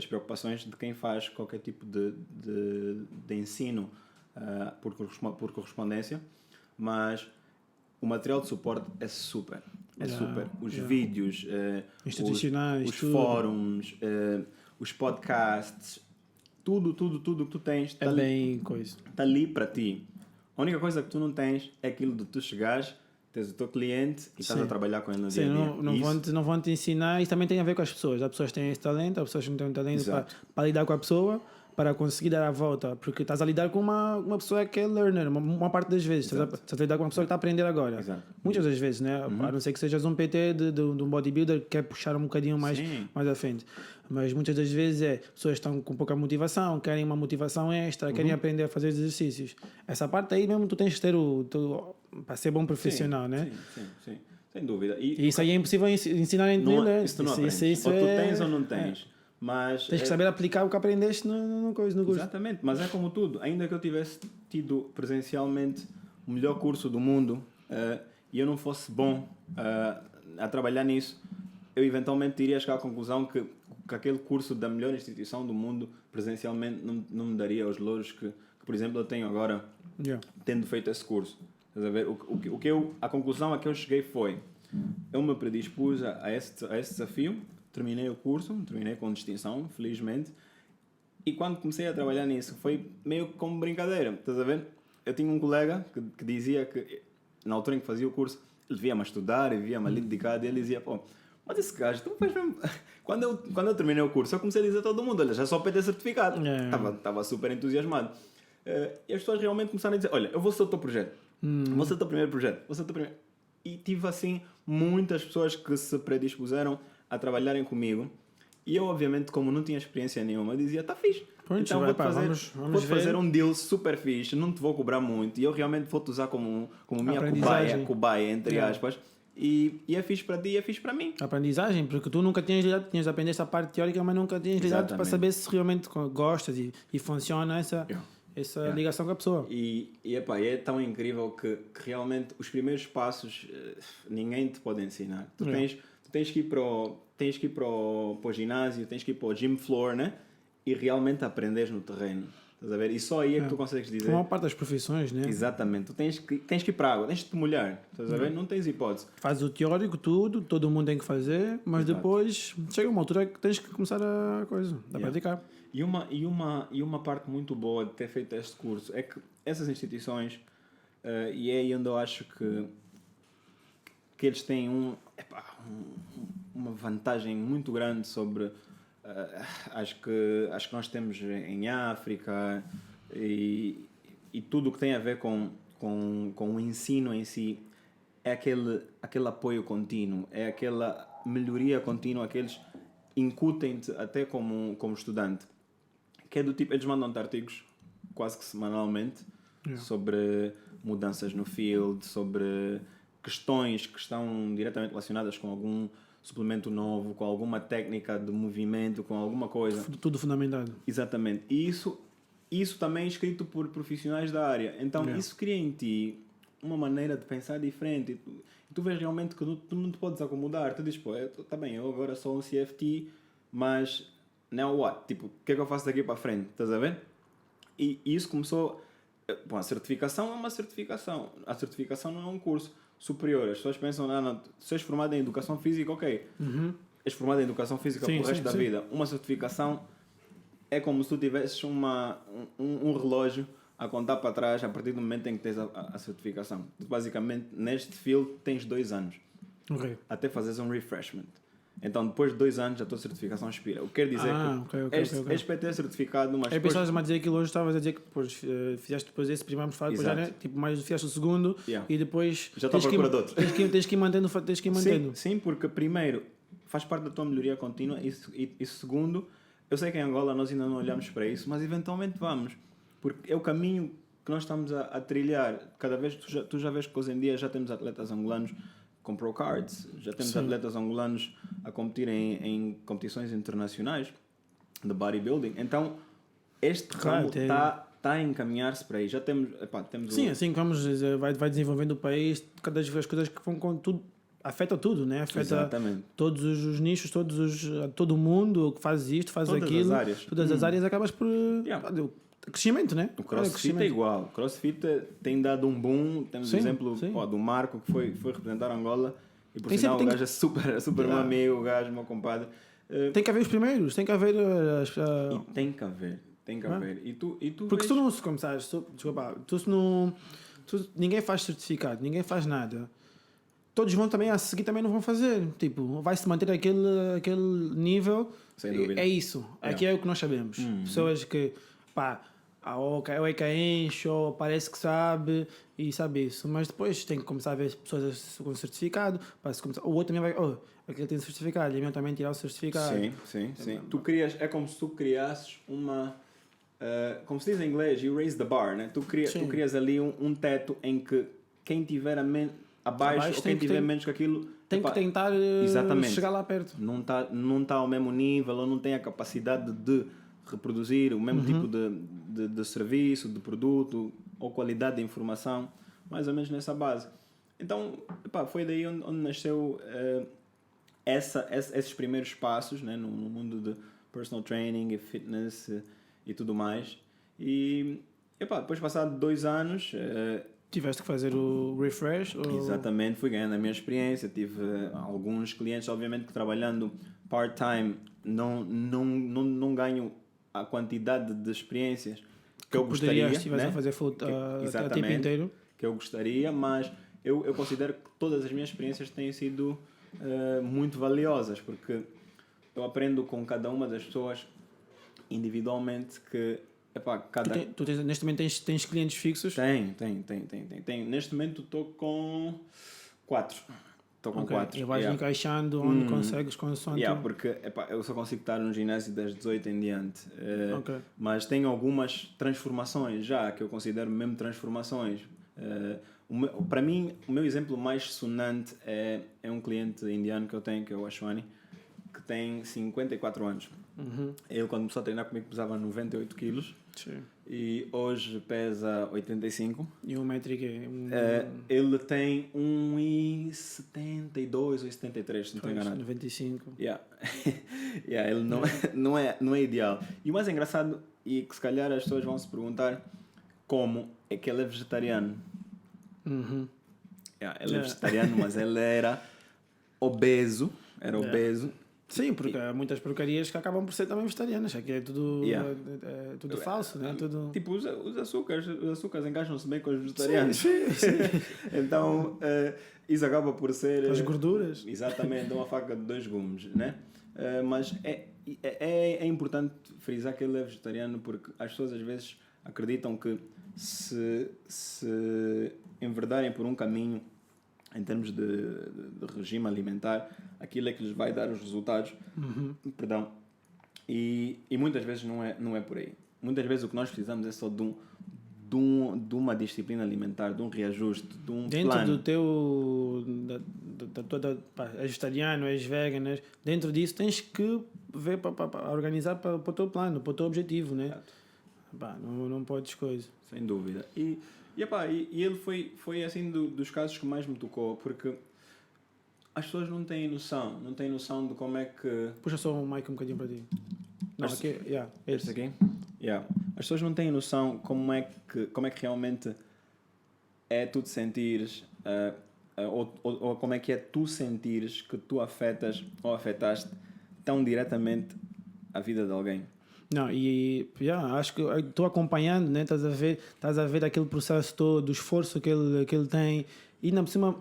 preocupações de quem faz qualquer tipo de ensino por correspondência, mas o material de suporte é super. Os vídeos, institucionais, os fóruns, os podcasts, tudo que tu tens está ali para ti. A única coisa que tu não tens é aquilo de tu chegares, tens o teu cliente e estás a trabalhar com ele no dia a dia. Não vão te ensinar. Isso também tem a ver com as pessoas. As pessoas têm esse talento, as pessoas não têm talento para lidar com a pessoa, para conseguir dar a volta. Porque estás a lidar com uma pessoa que é learner, uma parte das vezes. Estás a lidar com uma pessoa que está a aprender agora. Muitas das vezes, né? A não ser que sejas um PT de um bodybuilder que quer puxar um bocadinho mais à frente. Mas muitas das vezes pessoas estão com pouca motivação, querem uma motivação extra, querem aprender a fazer exercícios. Essa parte aí mesmo tu tens que ter para ser bom profissional, né? Sim. Sem dúvida. E isso aí é impossível ensinar em thriller. Isso tu não aprendes. Ou tu tens ou não tens. Mas tens que saber aplicar o que aprendeste no curso. Exatamente, mas é como tudo. Ainda que eu tivesse tido presencialmente o melhor curso do mundo e eu não fosse bom a trabalhar nisso, eu eventualmente iria chegar à conclusão que aquele curso da melhor instituição do mundo presencialmente não me daria os louros que, por exemplo, eu tenho agora tendo feito esse curso. Estás a ver? A conclusão a que eu cheguei foi: eu me predispus a esse desafio terminei o curso, terminei com distinção, felizmente. E quando comecei a trabalhar nisso, foi meio como brincadeira, estás a ver? Eu tinha um colega que dizia que, na altura em que fazia o curso, ele via-me a estudar e via-me ali dedicado, e ele dizia, pô, mas esse gajo, tu faz mesmo... Quando eu terminei o curso, eu comecei a dizer a todo mundo, olha, já só para ter certificado. Estava super entusiasmado. E as pessoas realmente começaram a dizer, olha, eu vou ser o teu projeto. Vou ser o teu primeiro projeto. Vou ser o teu primeiro... E tive, assim, muitas pessoas que se predispuseram a trabalharem comigo. E eu, obviamente, como não tinha experiência nenhuma, dizia, tá fixe. Pronto, então vou-te fazer um deal super fixe, não te vou cobrar muito. E eu realmente vou-te usar como minha cobaia, entre aspas. E é fixe para ti e é fixe para mim. Aprendizagem, porque tu nunca tinhas de aprender essa parte teórica, mas nunca tinhas lidado para saber se realmente gostas e funciona essa ligação com a pessoa. E é tão incrível que realmente os primeiros passos ninguém te pode ensinar. Tu tens que ir para o ginásio, tens que ir para o gym floor, né? E realmente aprenderes no terreno. Estás a ver? E só aí é que tu consegues dizer. Como a parte das profissões, né? Exatamente. Tu tens que ir para a água, tens de te molhar. Estás a ver? Não tens hipótese. Fazes o teórico, todo mundo tem que fazer, mas depois chega uma altura que tens que começar a praticar. E uma parte muito boa de ter feito este curso é que essas instituições, e é aí onde eu acho que eles têm uma vantagem muito grande sobre acho que nós temos em África e tudo o que tem a ver com o ensino em si, é aquele apoio contínuo, é aquela melhoria contínua que eles incutem-te até como estudante, que é do tipo, eles mandam-te artigos quase que semanalmente sobre mudanças no field, sobre questões que estão diretamente relacionadas com algum suplemento novo, com alguma técnica de movimento, com alguma coisa. Tudo fundamentado. Exatamente. E isso também é escrito por profissionais da área. Então, isso cria em ti uma maneira de pensar diferente. E tu vês realmente que tu não te podes acomodar. Tu dizes, pô, tá bem, eu agora sou um CFT, mas now what? Tipo, o que é que eu faço daqui para a frente? Estás a ver? E isso começou... Bom, a certificação é uma certificação. A certificação não é um curso superior. As pessoas pensam, não, se és formado em educação física, ok. És formado em educação física para o resto da vida. Uma certificação é como se tu tivesses um relógio a contar para trás a partir do momento em que tens a certificação. Basicamente, neste field tens 2 anos. Até fazeres um refreshment. Então, depois de 2 anos, a tua certificação expira. O que quer dizer que és PT certificado, mas depois... Pensavas-me a dizer aquilo hoje, estavas a dizer que depois fizeste depois esse primeiro mostrado, depois já, né? Tipo, mais fizeste o segundo e depois... Já estou à procura de outro. Tens que ir mantendo. Sim, porque primeiro, faz parte da tua melhoria contínua e segundo, eu sei que em Angola nós ainda não olhamos para isso, mas eventualmente vamos. Porque é o caminho que nós estamos a trilhar. Cada vez tu já vês que hoje em dia já temos atletas angolanos com Pro Cards, já temos atletas angolanos a competir em competições internacionais de bodybuilding. Então, este ramo está a encaminhar-se para aí. Já temos... Sim, assim que vai desenvolvendo o país, cada vez as coisas que vão com tudo, afeta tudo, né? Afeta todos os nichos, todo mundo que faz isto, faz todas aquilo. As áreas. Todas as áreas acabas por... Crescimento, né? O CrossFit é igual. O CrossFit tem dado um boom. Temos o exemplo do Marco, que foi representar Angola. E por sinal o gajo é super meu amigo, o gajo, meu compadre. Tem que haver os primeiros, tem que haver... E tem que haver. E tu porque se tu não se começares... Desculpa, ninguém faz certificado, ninguém faz nada. Todos vão também a seguir, também não vão fazer. Tipo, vai-se manter aquele nível. Sem dúvida. É isso. Aqui é o que nós sabemos. Pessoas que... ou é que enche, ou parece que sabe e sabe isso, mas depois tem que começar a ver pessoas com certificado, o outro também vai, aquele tem certificado, e eu também tirar o certificado. Sim. É como se tu criasses uma, como se diz em inglês, you raise the bar, né? Tu crias ali um teto em que quem tiver abaixo ou quem tiver menos que aquilo tem que tentar chegar lá perto. Não está ao mesmo nível ou não tem a capacidade de reproduzir o mesmo tipo de serviço, de produto ou qualidade de informação, mais ou menos nessa base. Então, foi daí onde nasceu esses primeiros passos, né, no mundo de personal training e fitness e tudo mais. E depois, passado 2 anos, tiveste que fazer o refresh? Ou... Exatamente, fui ganhando a minha experiência. Tive alguns clientes, obviamente, que trabalhando part-time não ganho a quantidade de experiências que eu gostaria. Poderias, estivesse né? a fazer a tempo inteiro. Que eu gostaria, mas eu considero que todas as minhas experiências têm sido muito valiosas, porque eu aprendo com cada uma das pessoas individualmente que cada... Neste momento tens clientes fixos? Tem. Neste momento estou com 4. Estou com 4. E vais encaixando onde consegues consoante... Porque eu só consigo estar no ginásio das 18 em diante. Mas tenho algumas transformações já, que eu considero mesmo transformações. Para mim, o meu exemplo mais sonante é um cliente indiano que eu tenho, que é o Ashwani, que tem 54 anos. Ele, quando começou a treinar comigo, pesava 98 quilos. Sim. E hoje pesa 85. E o métrico ele tem 1,72 ou 73, se não estou enganado. 95. Ele não é ideal. E o mais engraçado, e que se calhar as pessoas vão se perguntar, como é que ele é vegetariano. Ele é vegetariano, mas ele era obeso. Obeso. Sim, porque há muitas porcarias que acabam por ser também vegetarianas. Aqui é tudo, tudo falso, né? Tudo... Tipo, os açúcares encaixam-se bem com os vegetarianos. Sim. Então, isso acaba por ser... As gorduras. Exatamente, uma faca de dois gumes, né? Mas é importante frisar que ele é vegetariano, porque as pessoas às vezes acreditam que se enverdarem por um caminho em termos de regime alimentar, aquilo é que lhes vai dar os resultados. Perdão. E muitas vezes não é por aí. Muitas vezes o que nós precisamos é só de uma disciplina alimentar, de um reajuste, de um dentro plano. Do teu... és vegetariano, és vegan, dentro disso tens que ver para organizar para o teu plano, para o teu objetivo, né? Não podes coisa. Sem dúvida. E ele foi assim dos casos que mais me tocou, porque as pessoas não têm noção de como é que... Puxa só o mic um bocadinho para ti. Não, aqui, este aqui? As pessoas não têm noção como é que realmente é tu te sentires, ou como é que é tu sentires que tu afetas ou afetaste tão diretamente a vida de alguém. Não, acho que estou acompanhando, né? Estás a ver aquele processo todo, o esforço que ele tem, e ainda por cima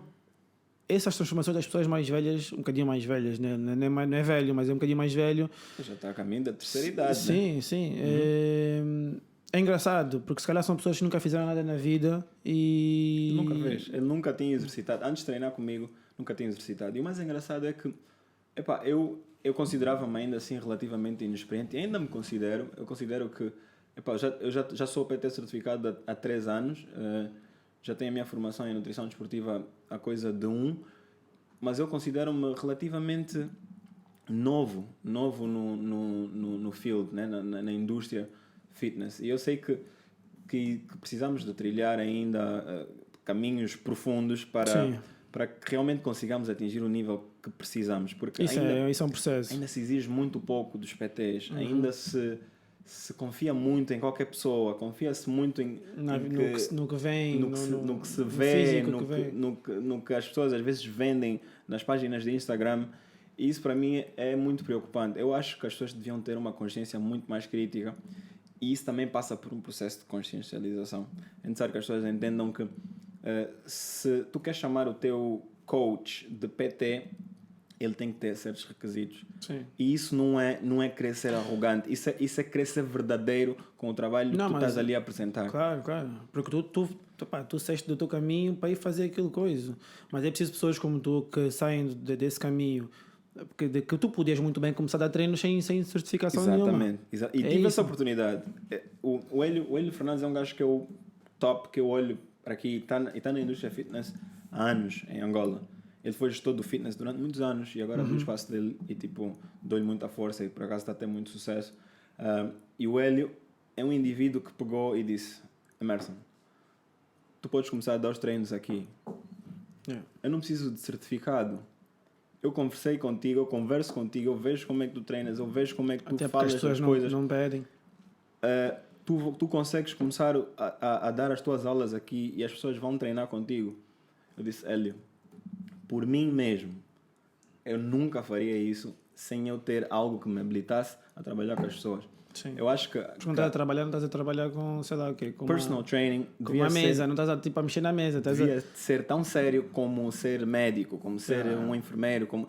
essas transformações das pessoas mais velhas, um bocadinho mais velhas, né? Não é velho, mas é um bocadinho mais velho. Já está a caminho da terceira idade, sim, né? Sim. É engraçado, porque se calhar são pessoas que nunca fizeram nada na vida e... Nunca fez. Ele nunca tinha exercitado. Antes de treinar comigo, nunca tinha exercitado. E o mais engraçado é que, eu considerava-me ainda assim relativamente inexperiente, e ainda me considero. Eu considero que eu já sou PT certificado há 3 anos, já tenho a minha formação em nutrição desportiva há coisa de 1, mas eu considero-me relativamente novo no field, né? na indústria fitness. E eu sei que precisamos de trilhar ainda caminhos profundos para que realmente consigamos atingir o nível que precisamos, porque isso é um processo. Ainda se exige muito pouco dos PTs, ainda se confia muito em qualquer pessoa, confia-se muito no que vem, no que se vê, no que as pessoas às vezes vendem nas páginas de Instagram, e isso para mim é muito preocupante. Eu acho que as pessoas deviam ter uma consciência muito mais crítica, e isso também passa por um processo de consciencialização. É necessário que as pessoas entendam que se tu queres chamar o teu coach de PT, ele tem que ter certos requisitos. Sim. E isso não é querer ser arrogante, isso é querer ser verdadeiro com o trabalho que tu estás ali a apresentar. Claro, porque tu saíste do teu caminho para ir fazer aquilo coisa, mas é preciso pessoas como tu que saem desse caminho, que tu podias muito bem começar a dar treinos sem certificação nenhuma. E tive essa oportunidade. O Hélio Fernandes é um gajo que eu top, que eu olho para aqui, e está na indústria fitness há anos em Angola. Ele foi gestor do fitness durante muitos anos e agora abriu o espaço dele e dou-lhe muita força e por acaso está a ter muito sucesso. E o Hélio é um indivíduo que pegou e disse: Emerson, tu podes começar a dar os treinos aqui. Eu não preciso de certificado. Eu conversei contigo, eu converso contigo, eu vejo como é que tu treinas, eu vejo como é que tu falas as coisas. Não pedem. tu consegues começar a dar as tuas aulas aqui e as pessoas vão treinar contigo. Eu disse, Hélio, por mim mesmo, eu nunca faria isso sem eu ter algo que me habilitasse a trabalhar com as pessoas. Sim. Eu acho que... Mas quando estás a trabalhar, não estás a trabalhar com, sei lá o quê? Com personal training com uma mesa, não estás a mexer na mesa. Devia ser tão sério como ser médico, como ser um enfermeiro, como...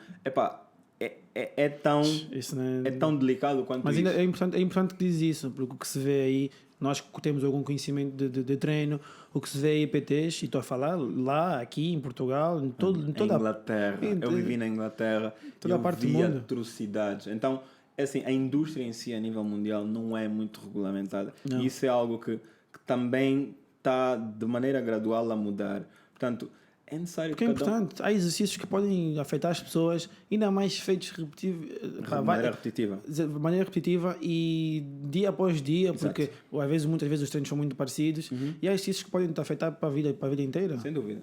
É tão... Isso não é tão delicado quanto Mas isso. ainda é importante que diz isso, porque o que se vê aí, nós que temos algum conhecimento de treino, o que se vê aí PTs, e estou a falar lá, aqui em Portugal, em toda a Inglaterra, eu vivi na Inglaterra, toda eu a parte vi do mundo. atrocidades. Então, assim, a indústria em si, a nível mundial, não é muito regulamentada. Não. E isso é algo que também está de maneira gradual a mudar. Portanto, é necessário Porque é importante, há exercícios que podem afetar as pessoas, ainda mais feitos de maneira repetitiva. De maneira repetitiva e dia após dia, Exato. porque muitas vezes os treinos são muito parecidos e há exercícios que podem te afetar para a vida inteira. Sem dúvida.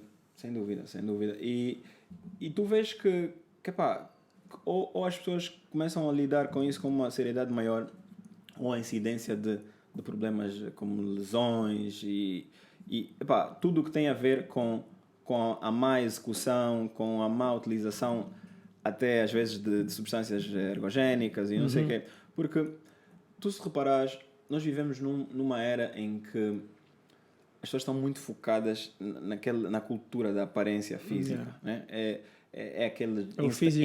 E tu vês que pá, ou as pessoas começam a lidar com isso com uma seriedade maior, ou a incidência de problemas como lesões e pá, tudo o que tem a ver com a má execução, com a má utilização até às vezes de substâncias ergogénicas e não sei o quê. Porque tu, se reparares, nós vivemos numa era em que as pessoas estão muito focadas na cultura da aparência física. Né? É aquele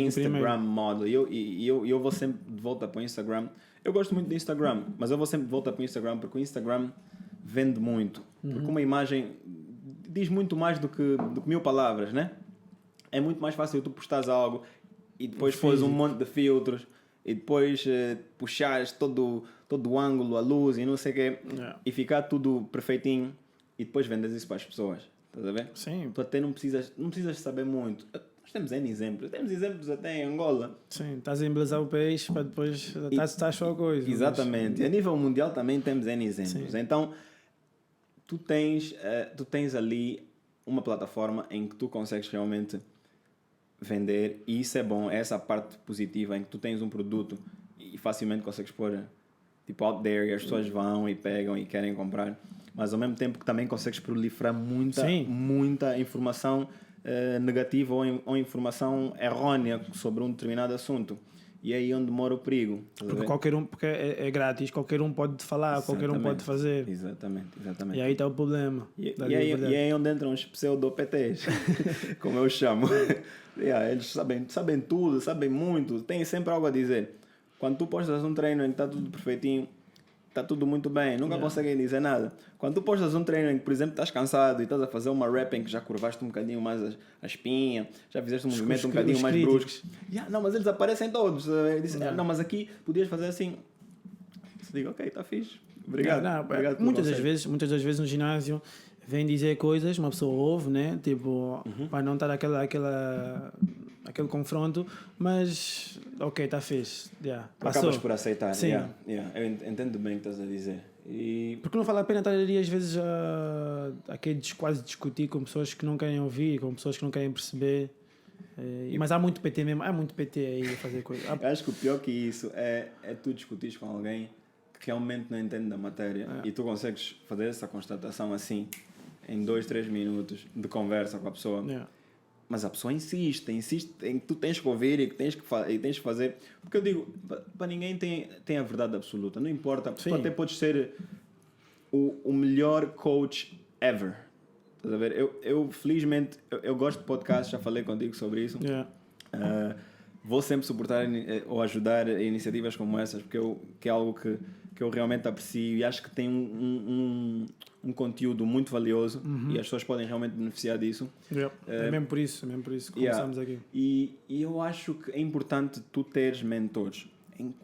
Instagram model. E eu vou sempre de volta para o Instagram. Eu gosto muito do Instagram, mas eu vou sempre de volta para o Instagram porque o Instagram vende muito. Porque uma imagem diz muito mais do que 1000 palavras, né? É muito mais fácil tu postares algo e depois pôs um monte de filtros e depois puxares todo o ângulo, a luz e não sei o quê e ficar tudo perfeitinho e depois vendes isso para as pessoas. Estás a ver? Sim. Tu até não precisas saber muito. Nós temos N exemplos. Temos exemplos até em Angola. Sim, estás a embelezar o peixe para depois estás só a coisa. Exatamente. E a nível mundial também temos N exemplos. Sim. Então, tu tens ali uma plataforma em que tu consegues realmente vender e isso é bom, é essa parte positiva em que tu tens um produto e facilmente consegues pôr tipo out there e as pessoas vão e pegam e querem comprar, mas ao mesmo tempo que também consegues proliferar muita informação negativa ou informação errónea sobre um determinado assunto. E é aí onde mora o perigo. Porque é grátis, qualquer um pode falar, qualquer um pode fazer. Exatamente. E aí está o problema. E aí onde entram os pseudo-PTs, como eu chamo. Eles sabem tudo, sabem muito, têm sempre algo a dizer. Quando tu postas um treino em que está tudo perfeitinho, está tudo muito bem, nunca conseguem dizer nada. Quando tu postas um treino em que, por exemplo, estás cansado e estás a fazer uma rep em que já curvaste um bocadinho mais a espinha, já fizeste um movimento um bocadinho mais brusco. Não, mas eles aparecem todos. Não, mas aqui podias fazer assim. Se digo, ok, está fixe. Obrigado. Obrigado muitas das vezes no ginásio vem dizer coisas, uma pessoa ouve, né? Tipo, para não estar aquele confronto, mas ok, está fixe. Acabas por aceitar. Sim. Eu entendo bem o que estás a dizer. Porque não vale a pena estar ali às vezes a quase discutir com pessoas que não querem ouvir, com pessoas que não querem perceber. Mas há muito PT mesmo, há muito PT aí a fazer coisas. Acho que o pior que isso é tu discutires com alguém que realmente não entende da matéria e tu consegues fazer essa constatação assim em 2-3 minutos de conversa com a pessoa. Mas a pessoa insiste em que tu tens que ouvir e que tens que fazer. Porque eu digo, para ninguém tem a verdade absoluta. Não importa. Sim. Tu até podes ser o melhor coach ever. Estás a ver? Eu felizmente, eu gosto de podcasts, já falei contigo sobre isso. Vou sempre suportar ou ajudar iniciativas como essas, porque que é algo que eu realmente aprecio e acho que tem um conteúdo muito valioso e as pessoas podem realmente beneficiar disso. É mesmo por isso que começamos aqui. E eu acho que é importante tu teres mentores em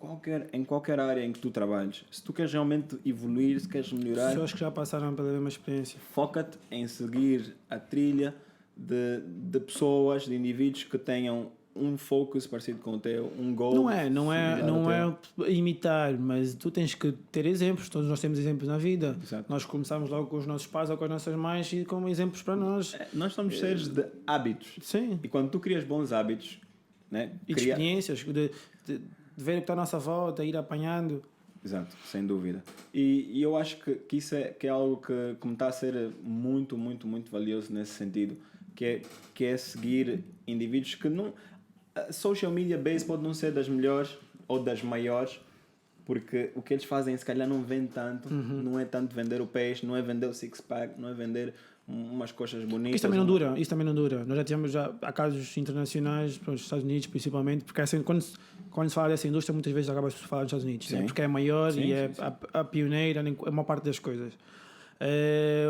qualquer área em que tu trabalhes. Se tu queres realmente evoluir, se queres melhorar, pessoas que já passaram pela mesma experiência, foca-te em seguir a trilha de pessoas, de indivíduos que tenham um focus parecido com o teu, um goal. Não é imitar, mas tu tens que ter exemplos. Todos nós temos exemplos na vida. Exato. Nós começamos logo com os nossos pais ou com as nossas mães e como exemplos para nós. Nós somos seres de hábitos. Sim. E quando tu crias bons hábitos, né, e de experiências, de ver o que está à nossa volta, ir apanhando. Exato, sem dúvida. E eu acho que isso é algo que me está a ser muito, muito, muito valioso nesse sentido, que é seguir indivíduos que não... A social media base pode não ser das melhores ou das maiores, porque o que eles fazem se calhar não vende tanto, não é tanto vender o peixe, não é vender o six-pack, não é vender umas coxas bonitas. Isso também não dura. Nós já tivemos há casos internacionais, para os Estados Unidos principalmente, porque assim, quando se fala dessa indústria, muitas vezes acaba-se por falar dos Estados Unidos, né? Porque é maior e é a pioneira em uma parte das coisas.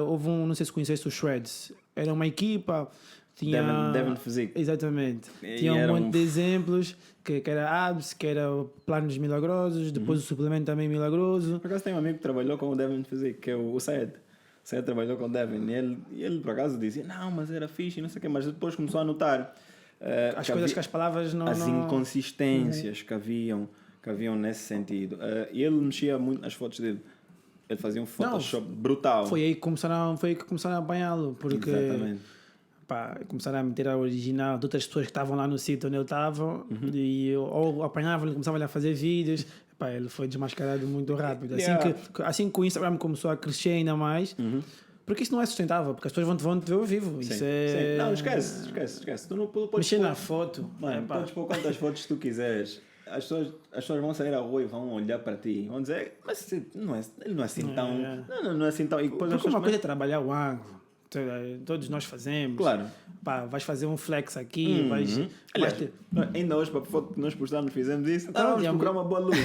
Houve não sei se conheceste o Shreds, era uma equipa, tinha... Devon Physique. Exatamente. Tinha um monte de exemplos, que era abs, que era planos milagrosos, depois o suplemento também milagroso. Por acaso tem um amigo que trabalhou com o Devon Physique, que é o Saed. O Saed trabalhou com o Devon e ele por acaso dizia, não, mas era fixe e não sei o quê, mas depois começou a notar as coisas que as palavras não... As inconsistências que haviam nesse sentido. E ele mexia muito nas fotos dele. Ele fazia um Photoshop brutal. Foi aí que começaram a apanhá-lo, porque... Exatamente. Começaram a meter a original de outras pessoas que estavam lá no sítio onde ele estava e ou apanhavam-lhe, começavam a fazer vídeos. Ele foi desmascarado muito rápido. Assim que o Instagram começou a crescer ainda mais, porque isso não é sustentável, porque as pessoas vão te ver ao vivo. Sim, isso é... Não, esquece. Tu não podes mexer na foto. Mano, podes pôr quantas fotos tu quiseres. As pessoas vão sair à rua e vão olhar para ti. Vão dizer, mas ele não é assim tão... Não é assim tão... E depois porque uma coisa é trabalhar o ângulo. Todos nós fazemos. Claro. Vais fazer um flex aqui, Aliás, ainda hoje, para a foto que nós postamos, fizemos isso. Vamos procurar uma boa luz.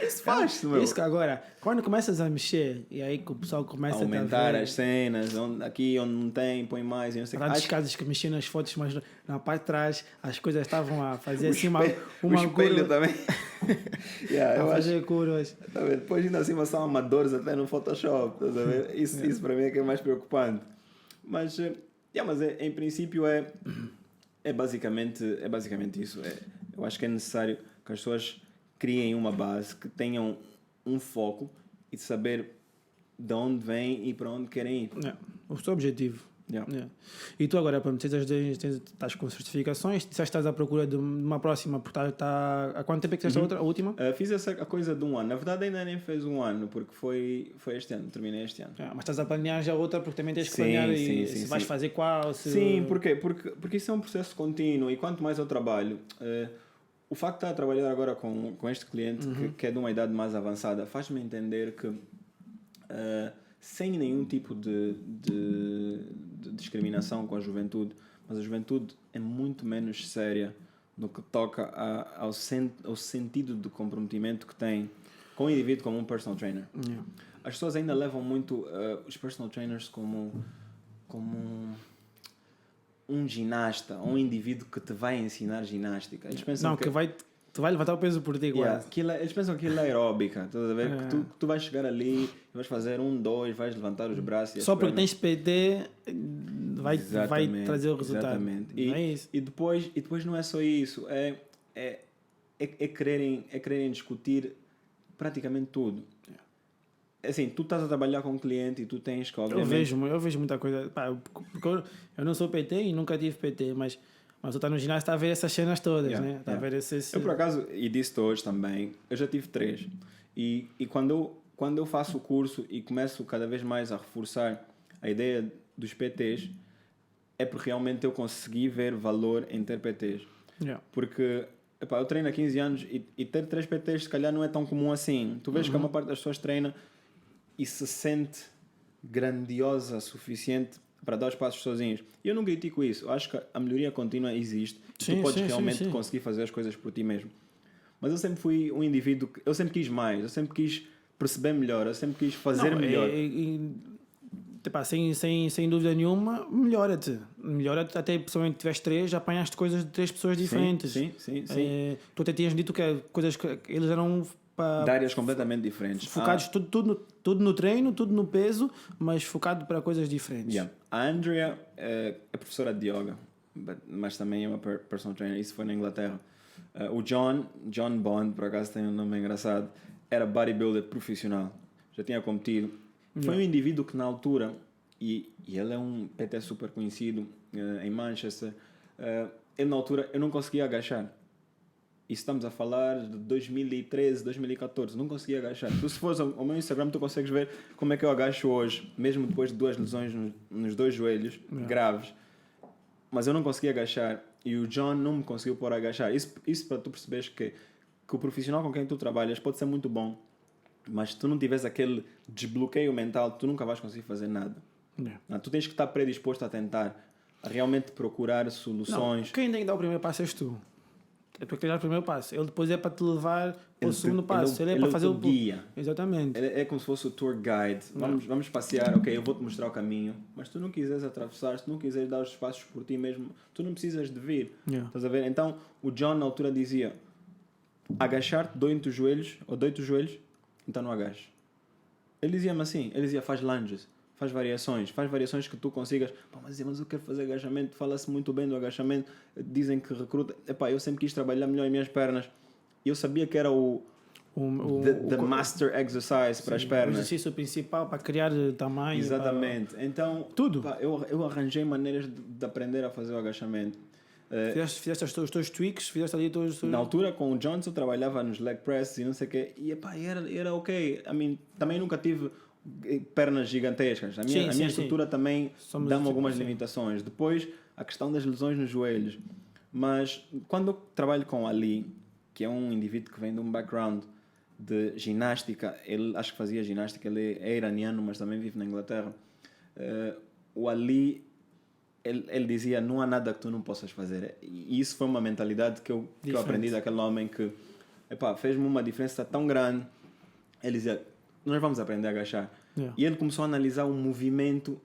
Isso faz-se, meu. Isso que agora, quando começas a mexer, e aí que o pessoal começa aumentar as cenas, aqui onde não tem, põe mais. E não sei tantos casos que mexiam nas fotos, mas na parte de trás as coisas estavam a fazer assim uma espelho também. A fazer curvas. Tá vendo? Depois ainda assim são amadores até no Photoshop. Tá vendo? Isso para mim é que é mais preocupante. Mas em princípio é basicamente isso. Eu acho que é necessário que as pessoas criem uma base, que tenham um foco e saber de onde vêm e para onde querem ir. O seu objetivo. E tu agora, estás com certificações, disseste que estás à procura de uma próxima, porque há quanto tempo é que fizeste a última? Fiz a coisa de um ano. Na verdade ainda nem fez um ano, porque foi este ano, terminei este ano. Mas estás a planear já outra, porque também tens que planear se vais fazer qual. Sim, porque isso é um processo contínuo e quanto mais eu trabalho, o facto de estar a trabalhar agora com este cliente, que é de uma idade mais avançada, faz-me entender que sem nenhum tipo de discriminação com a juventude, mas a juventude é muito menos séria no que toca ao sentido de comprometimento que tem com o indivíduo como um personal trainer. As pessoas ainda levam muito os personal trainers como um ginasta, um indivíduo que te vai ensinar ginástica. Eles pensam que vai levantar o peso por ti, eles pensam que aquilo é aeróbica, estás a ver? Que tu vais chegar ali, vais fazer 1, 2, vais levantar os braços e só porque tens PT vai trazer o resultado. Exatamente. Não é isso? E depois não é só isso, é quererem discutir praticamente tudo. Assim, tu estás a trabalhar com um cliente e tu tens que, obviamente... Eu vejo muita coisa. Eu não sou PT e nunca tive PT, mas tu estás no ginásio, está a ver essas cenas todas, né? Está a ver Eu, por acaso, e disse hoje também, eu já tive 3. E quando eu faço o curso e começo cada vez mais a reforçar a ideia dos PTs, é porque realmente eu consegui ver valor em ter PTs. Porque eu treino há 15 anos e ter 3 PTs se calhar não é tão comum assim. Tu vês que a maior parte das pessoas treina e se sente grandiosa o suficiente para dar os passos sozinhos. E eu não critico isso. Eu acho que a melhoria contínua existe. Tu podes realmente conseguir fazer as coisas por ti mesmo. Mas eu sempre fui um indivíduo que... Eu sempre quis mais. Eu sempre quis perceber melhor. Eu sempre quis fazer melhor. Sem dúvida nenhuma, melhora-te. Melhora-te. Até pessoalmente tiveste 3, já apanhaste coisas de 3 pessoas diferentes. Sim. Tu até tinhas dito que coisas que eles eram... de áreas completamente diferentes. Focados tudo no treino, tudo no peso, mas focado para coisas diferentes. A Andrea é professora de yoga, mas também é uma personal trainer. Isso foi na Inglaterra. O John Bond, por acaso tem um nome engraçado, era bodybuilder profissional. Já tinha competido. Foi um indivíduo que na altura, e ele é um PT super conhecido em Manchester, ele na altura eu não conseguia agachar. E estamos a falar de 2013, 2014. Não conseguia agachar. Tu, se fores ao meu Instagram, tu consegues ver como é que eu agacho hoje, mesmo depois de 2 lesões nos 2 joelhos graves. Mas eu não conseguia agachar. E o John não me conseguiu pôr a agachar. Isso para tu perceberes que o profissional com quem tu trabalhas pode ser muito bom, mas se tu não tiveres aquele desbloqueio mental, tu nunca vais conseguir fazer nada. Não, tu tens que estar predisposto a tentar, a realmente procurar soluções. Não, quem tem que dar o primeiro passo és tu. É tu que tens que dar o primeiro passo. Ele depois é para te levar ao segundo passo. Ele é para fazer o guia. Exatamente. Ele é como se fosse o tour guide. Vamos passear, ok, eu vou-te mostrar o caminho, mas tu não quiseres atravessar, se tu não quiseres dar os passos por ti mesmo, tu não precisas de vir. Estás a ver? Então, o John na altura dizia: agachar-te, dói-te os joelhos, ou dói-te os joelhos, então não agaches. Ele dizia-me assim, ele dizia: faz lunges, faz variações que tu consigas. Pá, mas eu quero fazer agachamento, fala-se muito bem do agachamento, dizem que recruta. Epá, eu sempre quis trabalhar melhor em minhas pernas. E eu sabia que era the master exercise para as pernas. O exercício principal para criar tamanho. Exatamente. Então, tudo. Pá, eu arranjei maneiras de aprender a fazer o agachamento. Fizeste os teus tweaks, fizeste ali todos. Na altura, com o Jones, eu trabalhava nos leg press e não sei o quê. E epá, era ok. Também nunca tive pernas gigantescas. A minha estrutura também dá-me algumas limitações. Depois, a questão das lesões nos joelhos. Mas quando eu trabalho com o Ali, que é um indivíduo que vem de um background de ginástica, ele acho que fazia ginástica, ele é iraniano, mas também vive na Inglaterra. O Ali, ele dizia: não há nada que tu não possas fazer. E isso foi uma mentalidade que eu aprendi daquele homem que fez-me uma diferença tão grande. Ele dizia: nós vamos aprender a agachar. E ele começou a analisar o movimento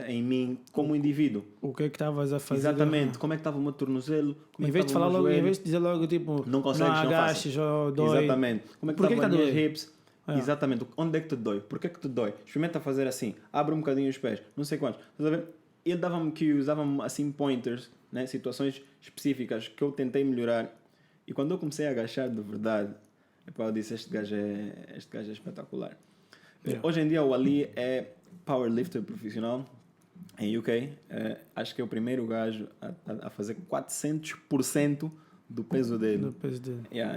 em mim como indivíduo. O que é que estavas a fazer? Exatamente. Como é que estava o meu tornozelo? Em vez de falar logo, em vez de dizer logo tipo, não consegues, não agaches ou dói. Exatamente. Como é que estavam as minhas hips? Exatamente. Onde é que te dói? Porquê que te dói? Experimenta fazer assim. Abre um bocadinho os pés. Não sei quantos. Estás a ver? Ele dava-me cues, dava-me assim pointers, né? Situações específicas que eu tentei melhorar. E quando eu comecei a agachar de verdade, eu disse: este gajo é espetacular. Hoje em dia o Ali é powerlifter profissional em UK. Acho que é o primeiro gajo a fazer 400% do peso dele.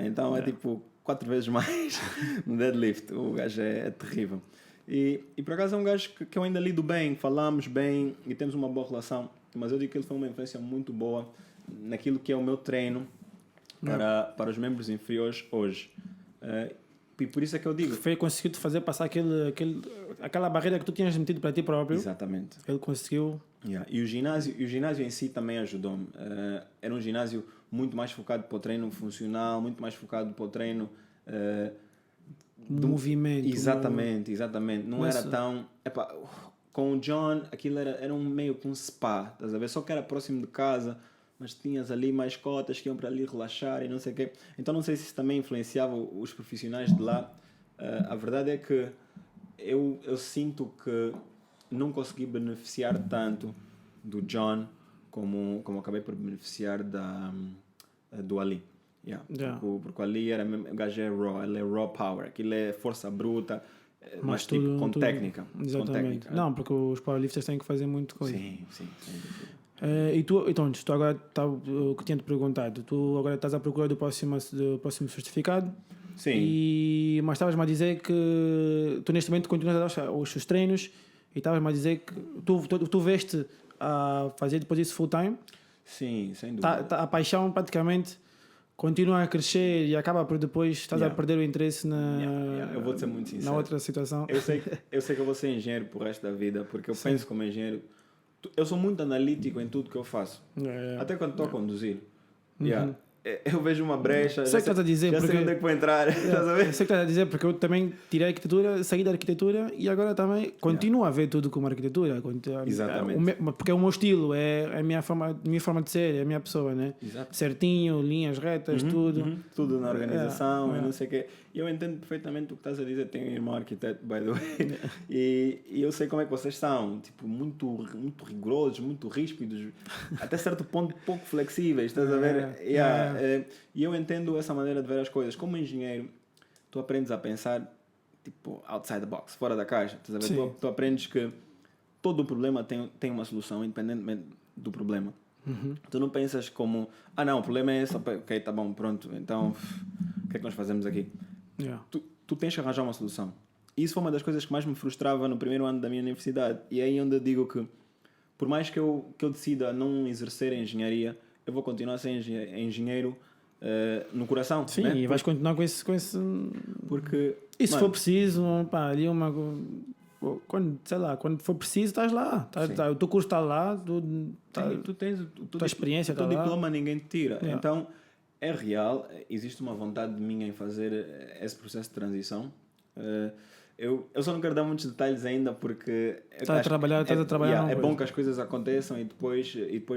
Então é tipo 4 vezes mais no deadlift. O gajo é terrível. E por acaso é um gajo que eu ainda lido bem, falamos bem e temos uma boa relação. Mas eu digo que ele foi uma influência muito boa naquilo que é o meu treino para os membros inferiores hoje. E por isso é que eu digo... Conseguiu-te fazer passar aquela barreira que tu tinhas metido para ti próprio. Exatamente. Ele conseguiu... E o ginásio em si também ajudou-me. Era um ginásio muito mais focado para o treino funcional, muito mais focado para o treino... movimento. Exatamente. Não era tão... com o John, aquilo era meio que um spa, estás a ver? Só que era próximo de casa, mas tinhas ali mais cotas que iam para ali relaxar e não sei o quê. Então não sei se isso também influenciava os profissionais de lá. A verdade é que eu sinto que não consegui beneficiar tanto do John como acabei por beneficiar do Ali. Porque o Ali o gajo é raw, ele é raw power, aquilo é força bruta, mas tudo, com técnica. Exatamente. Com técnica. Não, porque os powerlifters têm que fazer muito coisa. Sim. E tu agora, o que tinha-te perguntado, tu agora estás à procura do próximo certificado? Sim. Mas estavas-me a dizer que tu neste momento continuas a dar os treinos e estavas-me a dizer que tu veste a fazer depois isso full time? Sim, sem dúvida. A paixão praticamente continua a crescer e acaba por depois estás a perder o interesse Eu vou-te ser muito sincero. Na outra situação. Eu sei que eu vou ser engenheiro pro resto da vida, porque eu penso como engenheiro. Eu sou muito analítico em tudo que eu faço. Até quando estou a conduzir. Eu vejo uma brecha, sei que estás a dizer, já sei onde é que vou entrar. Estás a ver? Sei que estás a dizer, porque eu também tirei arquitetura, saí da arquitetura e agora também continuo a ver tudo como arquitetura. Exatamente. Porque é o meu estilo, é a minha forma de ser, é a minha pessoa, né? Exato. Certinho, linhas retas, tudo. Tudo na organização e não sei o quê. E eu entendo perfeitamente o que estás a dizer. Tenho um irmão arquiteto, by the way. E eu sei como é que vocês são. Tipo, muito rigorosos, muito ríspidos. Até certo ponto, pouco flexíveis. Estás a ver? E eu entendo essa maneira de ver as coisas. Como engenheiro, tu aprendes a pensar tipo, outside the box, fora da caixa. Estás a ver? Tu aprendes que todo o problema tem uma solução, independentemente do problema. Tu não pensas como, não, o problema é esse, ok, tá bom, pronto, então o que é que nós fazemos aqui? Yeah. Tu tens que arranjar uma solução. Isso foi uma das coisas que mais me frustrava no primeiro ano da minha universidade. E é aí onde eu digo que, por mais que eu decida não exercer a engenharia, eu vou continuar a ser engenheiro no coração. Sim, né? e vais continuar com esse... Porque... E se for preciso, pá, ali quando for preciso, estás lá. O teu curso está lá, tu tens tua experiência o teu está lá. diploma ninguém te tira. Yeah. Então, é real, existe uma vontade minha em fazer esse processo de transição. Eu só não quero dar muitos detalhes ainda porque... Estás a trabalhar. É bom que as coisas aconteçam e depois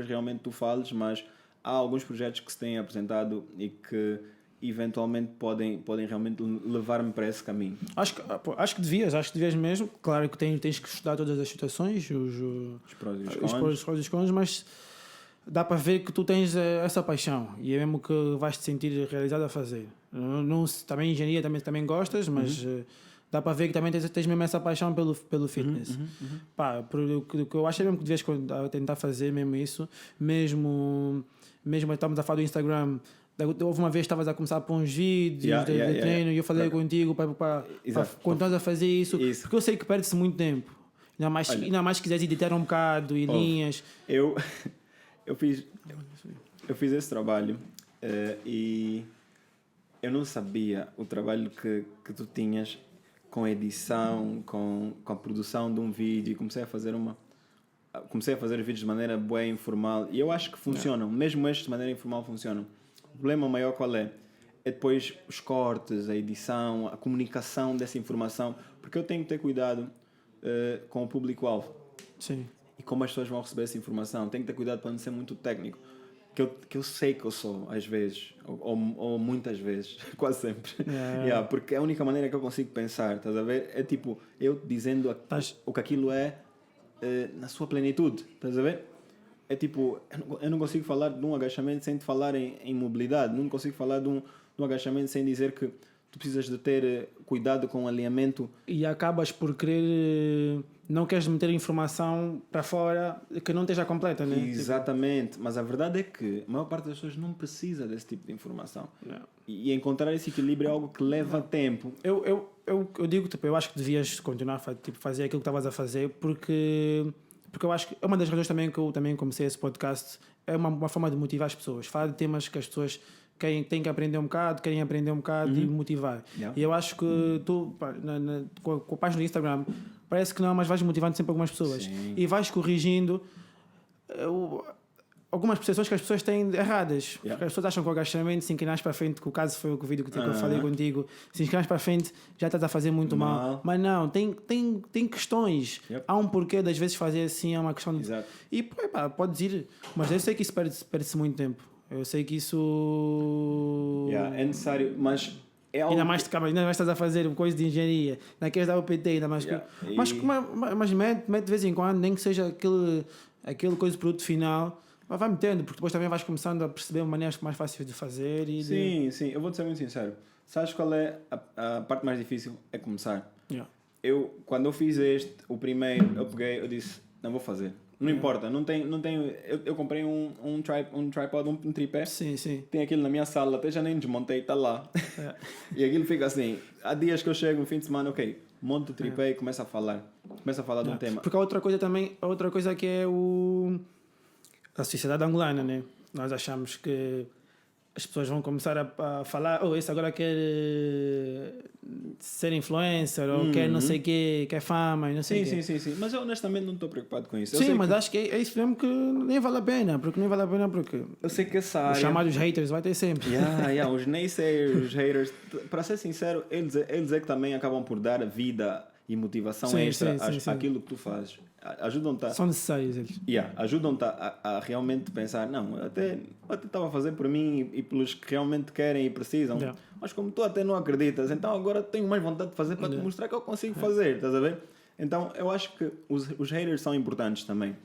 realmente tu fales, mas há alguns projetos que se têm apresentado e que eventualmente podem realmente levar-me para esse caminho. Acho que devias mesmo. Claro que tens que estudar todas as situações, os prós e os cons, mas dá para ver que tu tens essa paixão e é mesmo que vais te sentir realizado a fazer. Também engenharia também gostas, mas dá para ver que também tens mesmo essa paixão pelo fitness. Pá, o que eu acho é mesmo que devias tentar fazer mesmo isso, mesmo estamos a falar do Instagram. Houve uma vez que estavas a começar a pôr uns vídeos de treino e eu falei contigo para quando estás a fazer isso, porque eu sei que perde-se muito tempo. Ainda mais se quiseres editar um bocado e linhas. Eu fiz esse trabalho e eu não sabia o trabalho que tu tinhas com a edição, com a produção de um vídeo, e comecei a fazer vídeos de maneira boa e informal e eu acho que funcionam, mesmo estes de maneira informal funcionam. O problema maior qual é? É depois os cortes, a edição, a comunicação dessa informação, porque eu tenho que ter cuidado com o público-alvo. Sim. E como as pessoas vão receber essa informação. Tenho que ter cuidado para não ser muito técnico, que eu sei que eu sou, às vezes, ou muitas vezes, quase sempre. Porque é a única maneira que eu consigo pensar, estás a ver? É tipo, eu dizendo o que aquilo é na sua plenitude, estás a ver? É tipo, eu não consigo falar de um agachamento sem te falar em mobilidade, não consigo falar de um agachamento sem dizer que tu precisas de ter cuidado com o alinhamento. E acabas por querer, não queres meter informação para fora que não esteja completa, né? Exatamente, mas a verdade é que a maior parte das pessoas não precisa desse tipo de informação. E encontrar esse equilíbrio é algo que leva tempo. Eu digo, eu acho que devias continuar a fazer aquilo que estavas a fazer, porque eu acho que é uma das razões também que eu também comecei esse podcast, é uma forma de motivar as pessoas, falar de temas que as pessoas têm que aprender um bocado, querem aprender um bocado e motivar. E eu acho que tu, com a página do Instagram, parece que não, mas vais motivando sempre algumas pessoas. Sim. E vais corrigindo algumas percepções que as pessoas têm erradas. Porque as pessoas acham que o agachamento, se inclinares para a frente, que o caso foi o vídeo que eu falei contigo, se inclinares para a frente já estás a fazer muito mal. Mas não, tem questões. Há um porquê das vezes fazer assim, é uma questão de... Exato. E podes ir, mas eu sei que isso perde-se muito tempo. Eu sei que isso... É necessário, mas... Ainda mais estás a fazer coisa de engenharia, não queres dar o PT, ainda mais... Mas mete de vez em quando, nem que seja aquele coisa de produto final... Vai metendo, porque depois também vais começando a perceber maneiras mais fáceis de fazer. Sim, eu vou-te ser muito sincero. Sabes qual é a parte mais difícil? É começar. Quando eu fiz o primeiro, eu disse, não vou fazer. Não importa, não tenho. Eu comprei um tripod, um tripé. Sim. Tem aquilo na minha sala, até já nem desmontei, está lá. E aquilo fica assim. Há dias que eu chego no fim de semana, monto o tripé e começo a falar. De um tema. Porque a outra coisa que é a sociedade angolana, né? Nós achamos que as pessoas vão começar a falar, esse agora quer ser influencer, ou quer não sei o quê, quer fama e não sei o quê. Sim. Mas eu honestamente não estou preocupado com isso. Sim, mas acho que é isso mesmo que nem vale a pena, porque eu sei que essa área... Os chamados haters vai ter sempre. Os naysayers, os haters, para ser sincero, eles é que também acabam por dar vida e motivação extra àquilo que tu fazes. Ajudam-te São necessários eles. Ajudam-te a realmente pensar, não, até estava a fazer por mim e pelos que realmente querem e precisam, mas como tu até não acreditas, então agora tenho mais vontade de fazer para te mostrar que eu consigo fazer, estás a ver? Então eu acho que os haters são importantes também.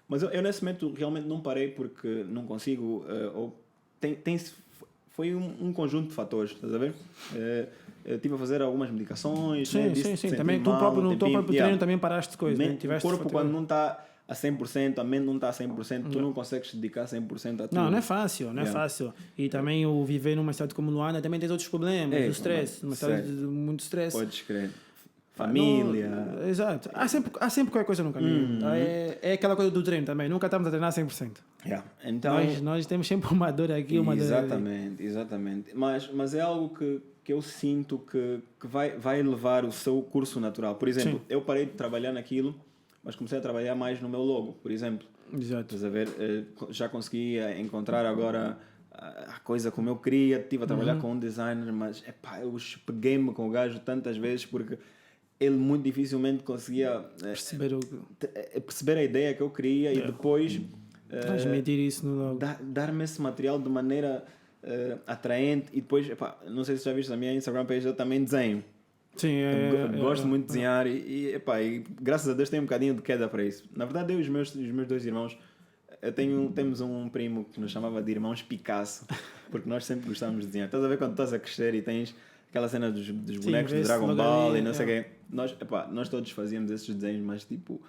Mas eu nesse momento realmente não parei porque não consigo, foi um conjunto de fatores, estás a ver? Estive a fazer algumas medicações. Sim. Também tu próprio no teu próprio treino também paraste de coisas. O corpo quando não está a 100%, a mente não está a 100%, tu não consegues dedicar 100% a tudo. Não é fácil, não é fácil. E também o viver numa cidade como Luanda também tem outros problemas, o stress, uma cidade de muito stress. Podes crer. Família. Não, exato. Há sempre qualquer coisa no caminho. Tá? É aquela coisa do treino também. Nunca estamos a treinar 100%. Então, nós temos sempre uma dor aqui, uma dor ali. Exatamente. Mas é algo que eu sinto que vai levar o seu curso natural. Por exemplo, eu parei de trabalhar naquilo, mas comecei a trabalhar mais no meu logo, por exemplo. Exato. Estás a ver? Já consegui encontrar agora a coisa como eu queria. Estive a trabalhar com um designer, mas eu peguei-me com o gajo tantas vezes porque ele muito dificilmente conseguia perceber a ideia que eu queria e depois transmitir isso no logo. Dar-me esse material de maneira atraente. E depois, não sei se já viste a minha Instagram page, eu também desenho. Sim, gosto muito de desenhar e graças a Deus tenho um bocadinho de queda para isso. Na verdade, eu e os meus dois irmãos, temos um primo que nos chamava de irmãos Picasso, porque nós sempre gostávamos de desenhar. Estás a ver quando estás a crescer e tens aquela cena dos bonecos do Dragon Ball e não sei o quê. Nós todos fazíamos esses desenhos, mas tipo,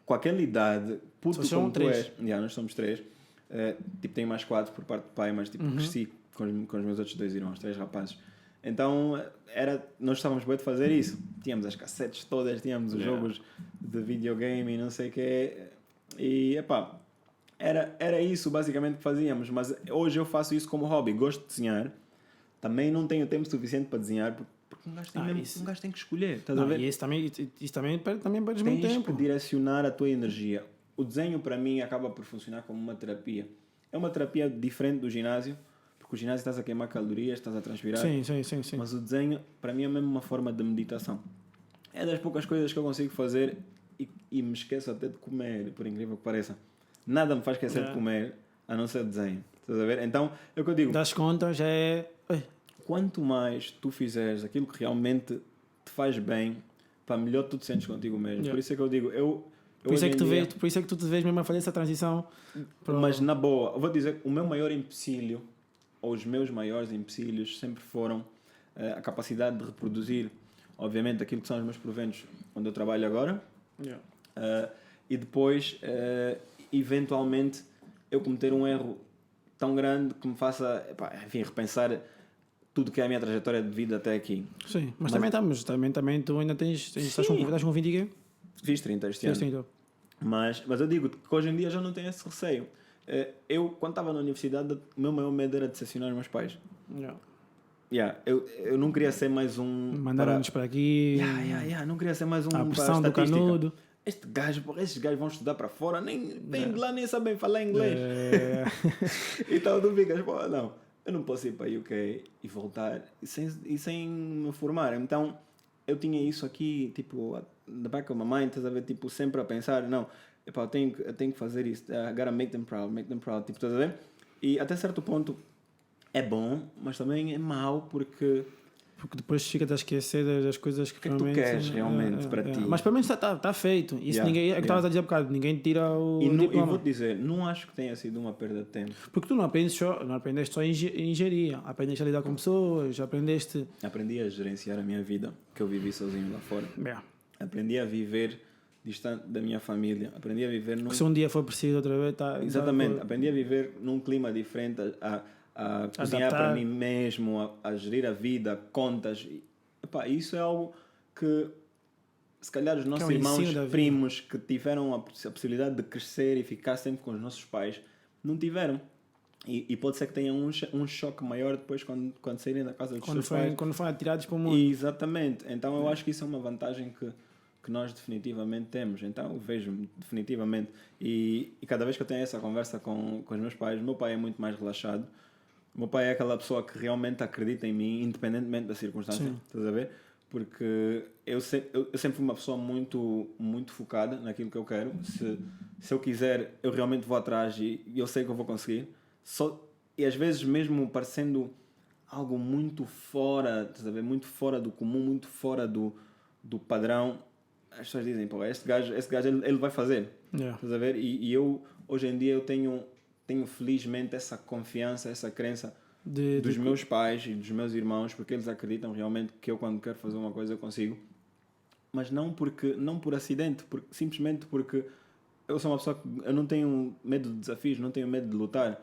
com aquela idade, puto como tu és. Nós somos 3. Tenho mais 4 por parte do pai, mas cresci com os meus outros 2 irmãos, 3 rapazes. Então, nós estávamos bem de fazer isso. Tínhamos as cassetes todas, tínhamos os jogos de videogame e não sei o quê. E, era isso basicamente que fazíamos. Mas hoje eu faço isso como hobby. Gosto de desenhar. Também não tenho tempo suficiente para desenhar, porque um gajo tem que escolher. Estás a ver? E isso também perdes muito tempo. tempo. Tens que direcionar a tua energia. O desenho, para mim, acaba por funcionar como uma terapia. É uma terapia diferente do ginásio, porque o ginásio estás a queimar calorias, estás a transpirar. Sim. Mas o desenho, para mim, é mesmo uma forma de meditação. É das poucas coisas que eu consigo fazer e me esqueço até de comer, por incrível que pareça. Nada me faz esquecer de comer, a não ser desenho. Estás a ver? Então, é o que eu digo. Das contas, Quanto mais tu fizeres aquilo que realmente te faz bem, melhor tu te sentes contigo mesmo. Por isso é que eu digo, por isso é que tu te vês mesmo a fazer essa transição. Mas na boa, eu vou dizer, o meu maior empecilho, ou os meus maiores empecilhos, sempre foram a capacidade de reproduzir, obviamente, aquilo que são os meus proventos onde eu trabalho agora. E depois, eventualmente, eu cometer um erro tão grande que me faça, repensar tudo que é a minha trajetória de vida até aqui. Sim, mas também tu ainda estás com 20 e quê? Fiz 30 este ano. Mas eu digo que hoje em dia já não tenho esse receio. Eu, quando estava na universidade, o meu maior medo era decepcionar os meus pais. Eu não queria ser mais um... Mandaram-nos para aqui. Não queria ser mais um... A pressão do canudo. Estes gajos vão estudar para fora, nem de lá nem sabem falar inglês. Então tu ficas, não, eu não posso ir para a UK e voltar e sem me formar. Então eu tinha isso aqui, tipo, the back of my mind, estás a ver, tipo, sempre a pensar, não, eu tenho que fazer isso, I gotta make them proud, tipo, estás a ver? E até certo ponto é bom, mas também é mau porque depois fica a esquecer das coisas que tu queres realmente para ti. Mas pelo menos está feito. Isso ninguém, é que estavas a dizer há bocado, ninguém tira o diploma. E vou-te dizer, não acho que tenha sido uma perda de tempo. Porque tu não aprendeste só engenharia, aprendeste a lidar com pessoas, Aprendi a gerenciar a minha vida, que eu vivi sozinho lá fora. Aprendi a viver distante da minha família. Aprendi a viver se um dia for preciso outra vez... Exatamente. Aprendi a viver num clima diferente, a cozinhar para mim mesmo, a gerir a vida, contas. Isso é algo que se calhar os nossos irmãos, primos que tiveram a possibilidade de crescer e ficar sempre com os nossos pais, não tiveram. E pode ser que tenham um choque maior depois quando saírem da casa dos seus pais. Quando forem atirados para o mundo. Exatamente. Então eu acho que isso é uma vantagem que nós definitivamente temos. Então eu vejo definitivamente. E cada vez que eu tenho essa conversa com os meus pais, o meu pai é muito mais relaxado. O meu pai é aquela pessoa que realmente acredita em mim, independentemente da circunstância. Estás a ver? Porque eu sempre fui uma pessoa muito, muito focada naquilo que eu quero. Se eu quiser, eu realmente vou atrás e eu sei que eu vou conseguir. E às vezes mesmo parecendo algo muito fora, estás a ver? Muito fora do comum, muito fora do padrão, as pessoas dizem, este gajo ele vai fazer. Estás a ver? E eu, hoje em dia, eu tenho felizmente essa confiança, essa crença dos meus pais e dos meus irmãos, porque eles acreditam realmente que eu, quando quero fazer uma coisa, eu consigo. Mas não por acidente, simplesmente porque eu sou uma pessoa que eu não tenho medo de desafios, não tenho medo de lutar.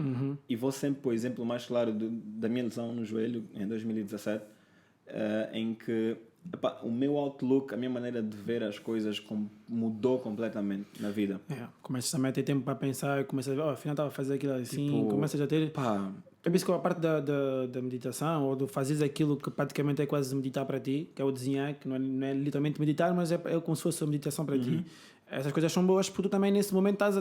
E vou sempre, por exemplo, mais claro da minha lesão no joelho em 2017, em que o meu outlook, a minha maneira de ver as coisas mudou completamente na vida. Começas também a ter tempo para pensar, começas a ver, afinal estava a fazer aquilo assim, Tipo, começas a ter... Pá, É por isso que a parte da meditação, ou de fazeres aquilo que praticamente é quase meditar para ti, que é o desenhar, que não é literalmente meditar, mas é como se fosse a meditação para ti. Essas coisas são boas porque tu também nesse momento estás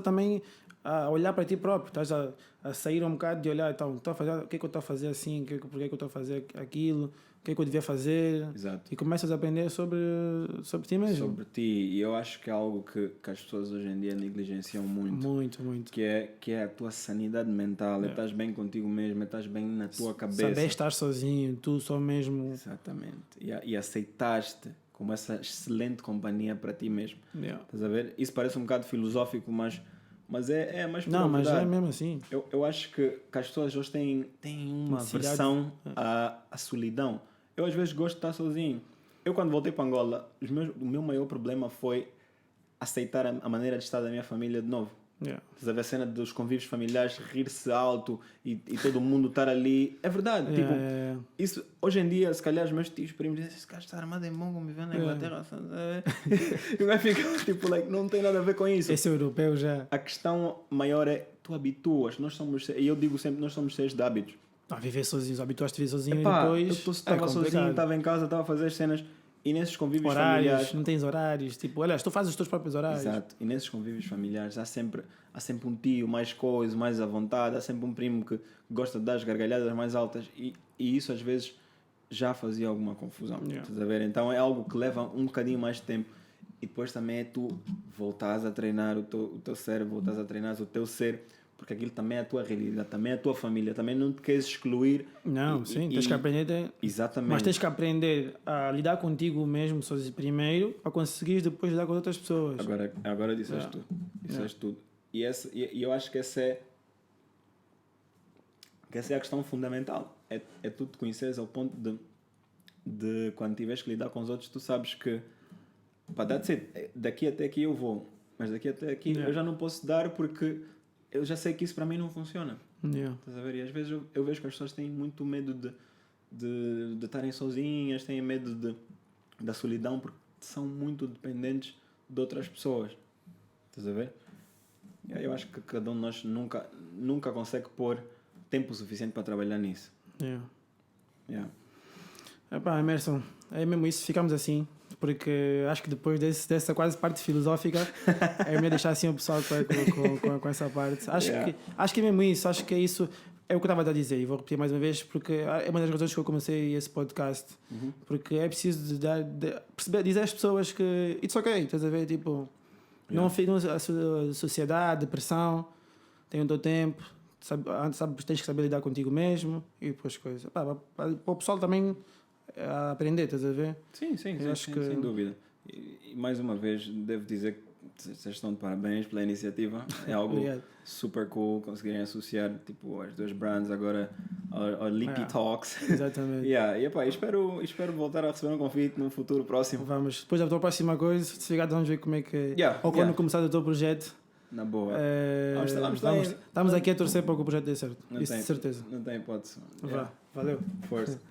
a olhar para ti próprio, estás a sair um bocado de olhar, então, estou a fazer, o que é que eu estou a fazer assim, por que é que eu estou a fazer aquilo, o que é que eu devia fazer. Exato. E começas a aprender sobre ti mesmo. Sobre ti. E eu acho que é algo que as pessoas hoje em dia negligenciam muito. Muito. Que é a tua sanidade mental, estás bem contigo mesmo, estás bem na tua cabeça. Saber estar sozinho, tu só mesmo. Exatamente. E aceitaste como essa excelente companhia para ti mesmo. Estás a ver? Isso parece um bocado filosófico, mas é mais não, mas é mesmo assim. Eu acho que as pessoas hoje têm uma aversão à solidão. Eu às vezes gosto de estar sozinho. Eu quando voltei para Angola, o meu maior problema foi aceitar a maneira de estar da minha família de novo. Estás a ver a cena dos convívios familiares, rir-se alto e todo mundo estar ali. É verdade. Isso, hoje em dia, se calhar os meus tios primos dizem: esse cara está armado em bom, me vendo na Inglaterra. E vai ficar tipo, não tem nada a ver com isso. Esse europeu já. A questão maior é: tu habituas. E eu digo sempre: nós somos seres de hábitos. Viver sozinho, habituaste a viver sozinho e depois. Eu estava sozinho, estava em casa, estava a fazer as cenas. E nesses convívios familiares... Não tens horários. Tipo, aliás, tu fazes os teus próprios horários. Exato. E nesses convívios familiares há sempre um tio mais coisa, mais à vontade. Há sempre um primo que gosta de dar as gargalhadas mais altas. E isso às vezes já fazia alguma confusão. Estás a ver? Então é algo que leva um bocadinho mais de tempo. E depois também é tu voltares a treinar o teu cérebro, voltares a treinar o teu ser. Porque aquilo também é a tua realidade, também é a tua família, também não te queres excluir. Não, tens que aprender. Exatamente. Mas tens que aprender a lidar contigo mesmo sozinho primeiro, para conseguires depois lidar com outras pessoas. Agora disseste tudo. Disseste tudo. E eu acho que essa é a questão fundamental. É tu te conheceres ao ponto de quando tiveres que lidar com os outros, tu sabes que daqui até aqui eu vou, mas daqui até aqui eu já não posso dar porque eu já sei que isso para mim não funciona. Estás a ver? E às vezes eu vejo que as pessoas têm muito medo de estarem sozinhas, têm medo da solidão porque são muito dependentes de outras pessoas. Estás a ver? Eu acho que cada um de nós nunca consegue pôr tempo suficiente para trabalhar nisso. Emerson, é mesmo isso, ficamos assim. Porque acho que depois dessa quase parte filosófica é melhor deixar assim o pessoal com essa parte. Acho que é mesmo isso. Acho que é isso. É o que eu estava a dizer e vou repetir mais uma vez porque é uma das razões que eu comecei esse podcast. Porque é preciso dizer às pessoas que it's ok, estás a ver? Tipo, não a sociedade, a depressão, tem o teu tempo, tens que saber lidar contigo mesmo e depois coisas. Para o pessoal também a aprender, estás a ver? Sim, sem dúvida. E mais uma vez, devo dizer que vocês estão de parabéns pela iniciativa. É algo super cool conseguirem associar tipo, as duas brands agora ao Lippy Talks. Exatamente. Espero voltar a receber um convite no futuro próximo. Vamos. Depois da tua próxima coisa, se chegar, vamos ver como é que é. Ou quando começar o teu projeto. Na boa. Estamos aqui a torcer para que o projeto dê certo. Isso de certeza. Não tem hipótese. Valeu. Força.